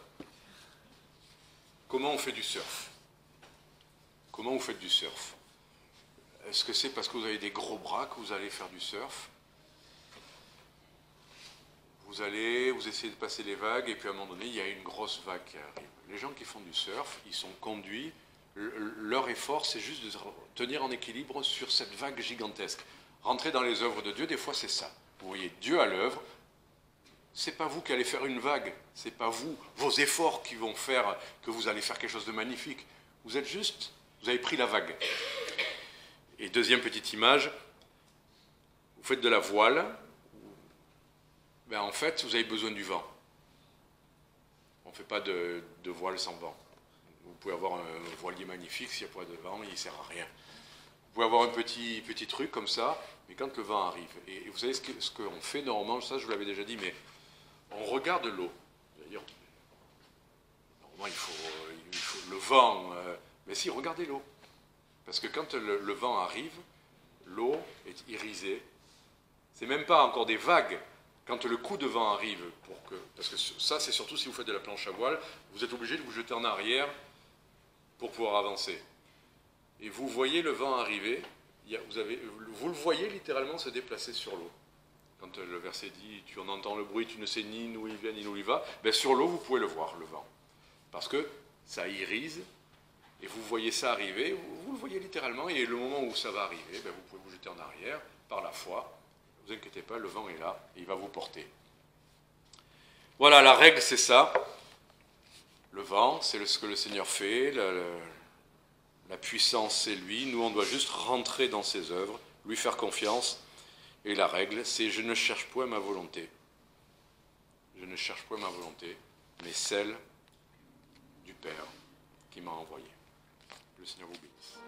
Comment on fait du surf? Comment vous faites du surf? Est-ce que c'est parce que vous avez des gros bras que vous allez faire du surf? Vous essayez de passer les vagues, et puis à un moment donné, il y a une grosse vague qui arrive. Les gens qui font du surf, ils sont conduits, leur effort, c'est juste de tenir en équilibre sur cette vague gigantesque. Rentrer dans les œuvres de Dieu, des fois, c'est ça. Vous voyez Dieu à l'œuvre, c'est pas vous qui allez faire une vague, c'est pas vous, vos efforts qui vont faire que vous allez faire quelque chose de magnifique. Vous êtes juste, vous avez pris la vague. Et deuxième petite image, vous faites de la voile, en fait, vous avez besoin du vent. On ne fait pas de voile sans vent. Vous pouvez avoir un voilier magnifique, s'il n'y a pas de vent, il ne sert à rien. Vous pouvez avoir un petit truc comme ça, mais quand le vent arrive, et vous savez ce qu'on fait normalement, ça je vous l'avais déjà dit, mais on regarde l'eau. C'est-à-dire, normalement il faut le vent, mais si, regardez l'eau. Parce que quand le vent arrive, l'eau est irisée. C'est même pas encore des vagues, quand le coup de vent arrive, parce que ça c'est surtout si vous faites de la planche à voile, vous êtes obligé de vous jeter en arrière pour pouvoir avancer. Et vous voyez le vent arriver, vous le voyez littéralement se déplacer sur l'eau. Quand le verset dit « tu en entends le bruit, tu ne sais ni où il vient ni où il va », ben sur l'eau vous pouvez le voir, le vent. Parce que ça irise, et vous voyez ça arriver, vous le voyez littéralement, et le moment où ça va arriver, ben vous pouvez vous jeter en arrière, par la foi. Ne vous inquiétez pas, le vent est là, et il va vous porter. Voilà, la règle c'est ça. Le vent, c'est ce que le Seigneur fait, la puissance c'est lui, nous on doit juste rentrer dans ses œuvres, lui faire confiance, et la règle c'est « je ne cherche point ma volonté ». Je ne cherche point ma volonté, mais celle du Père qui m'a envoyé. Que le Seigneur vous bénisse.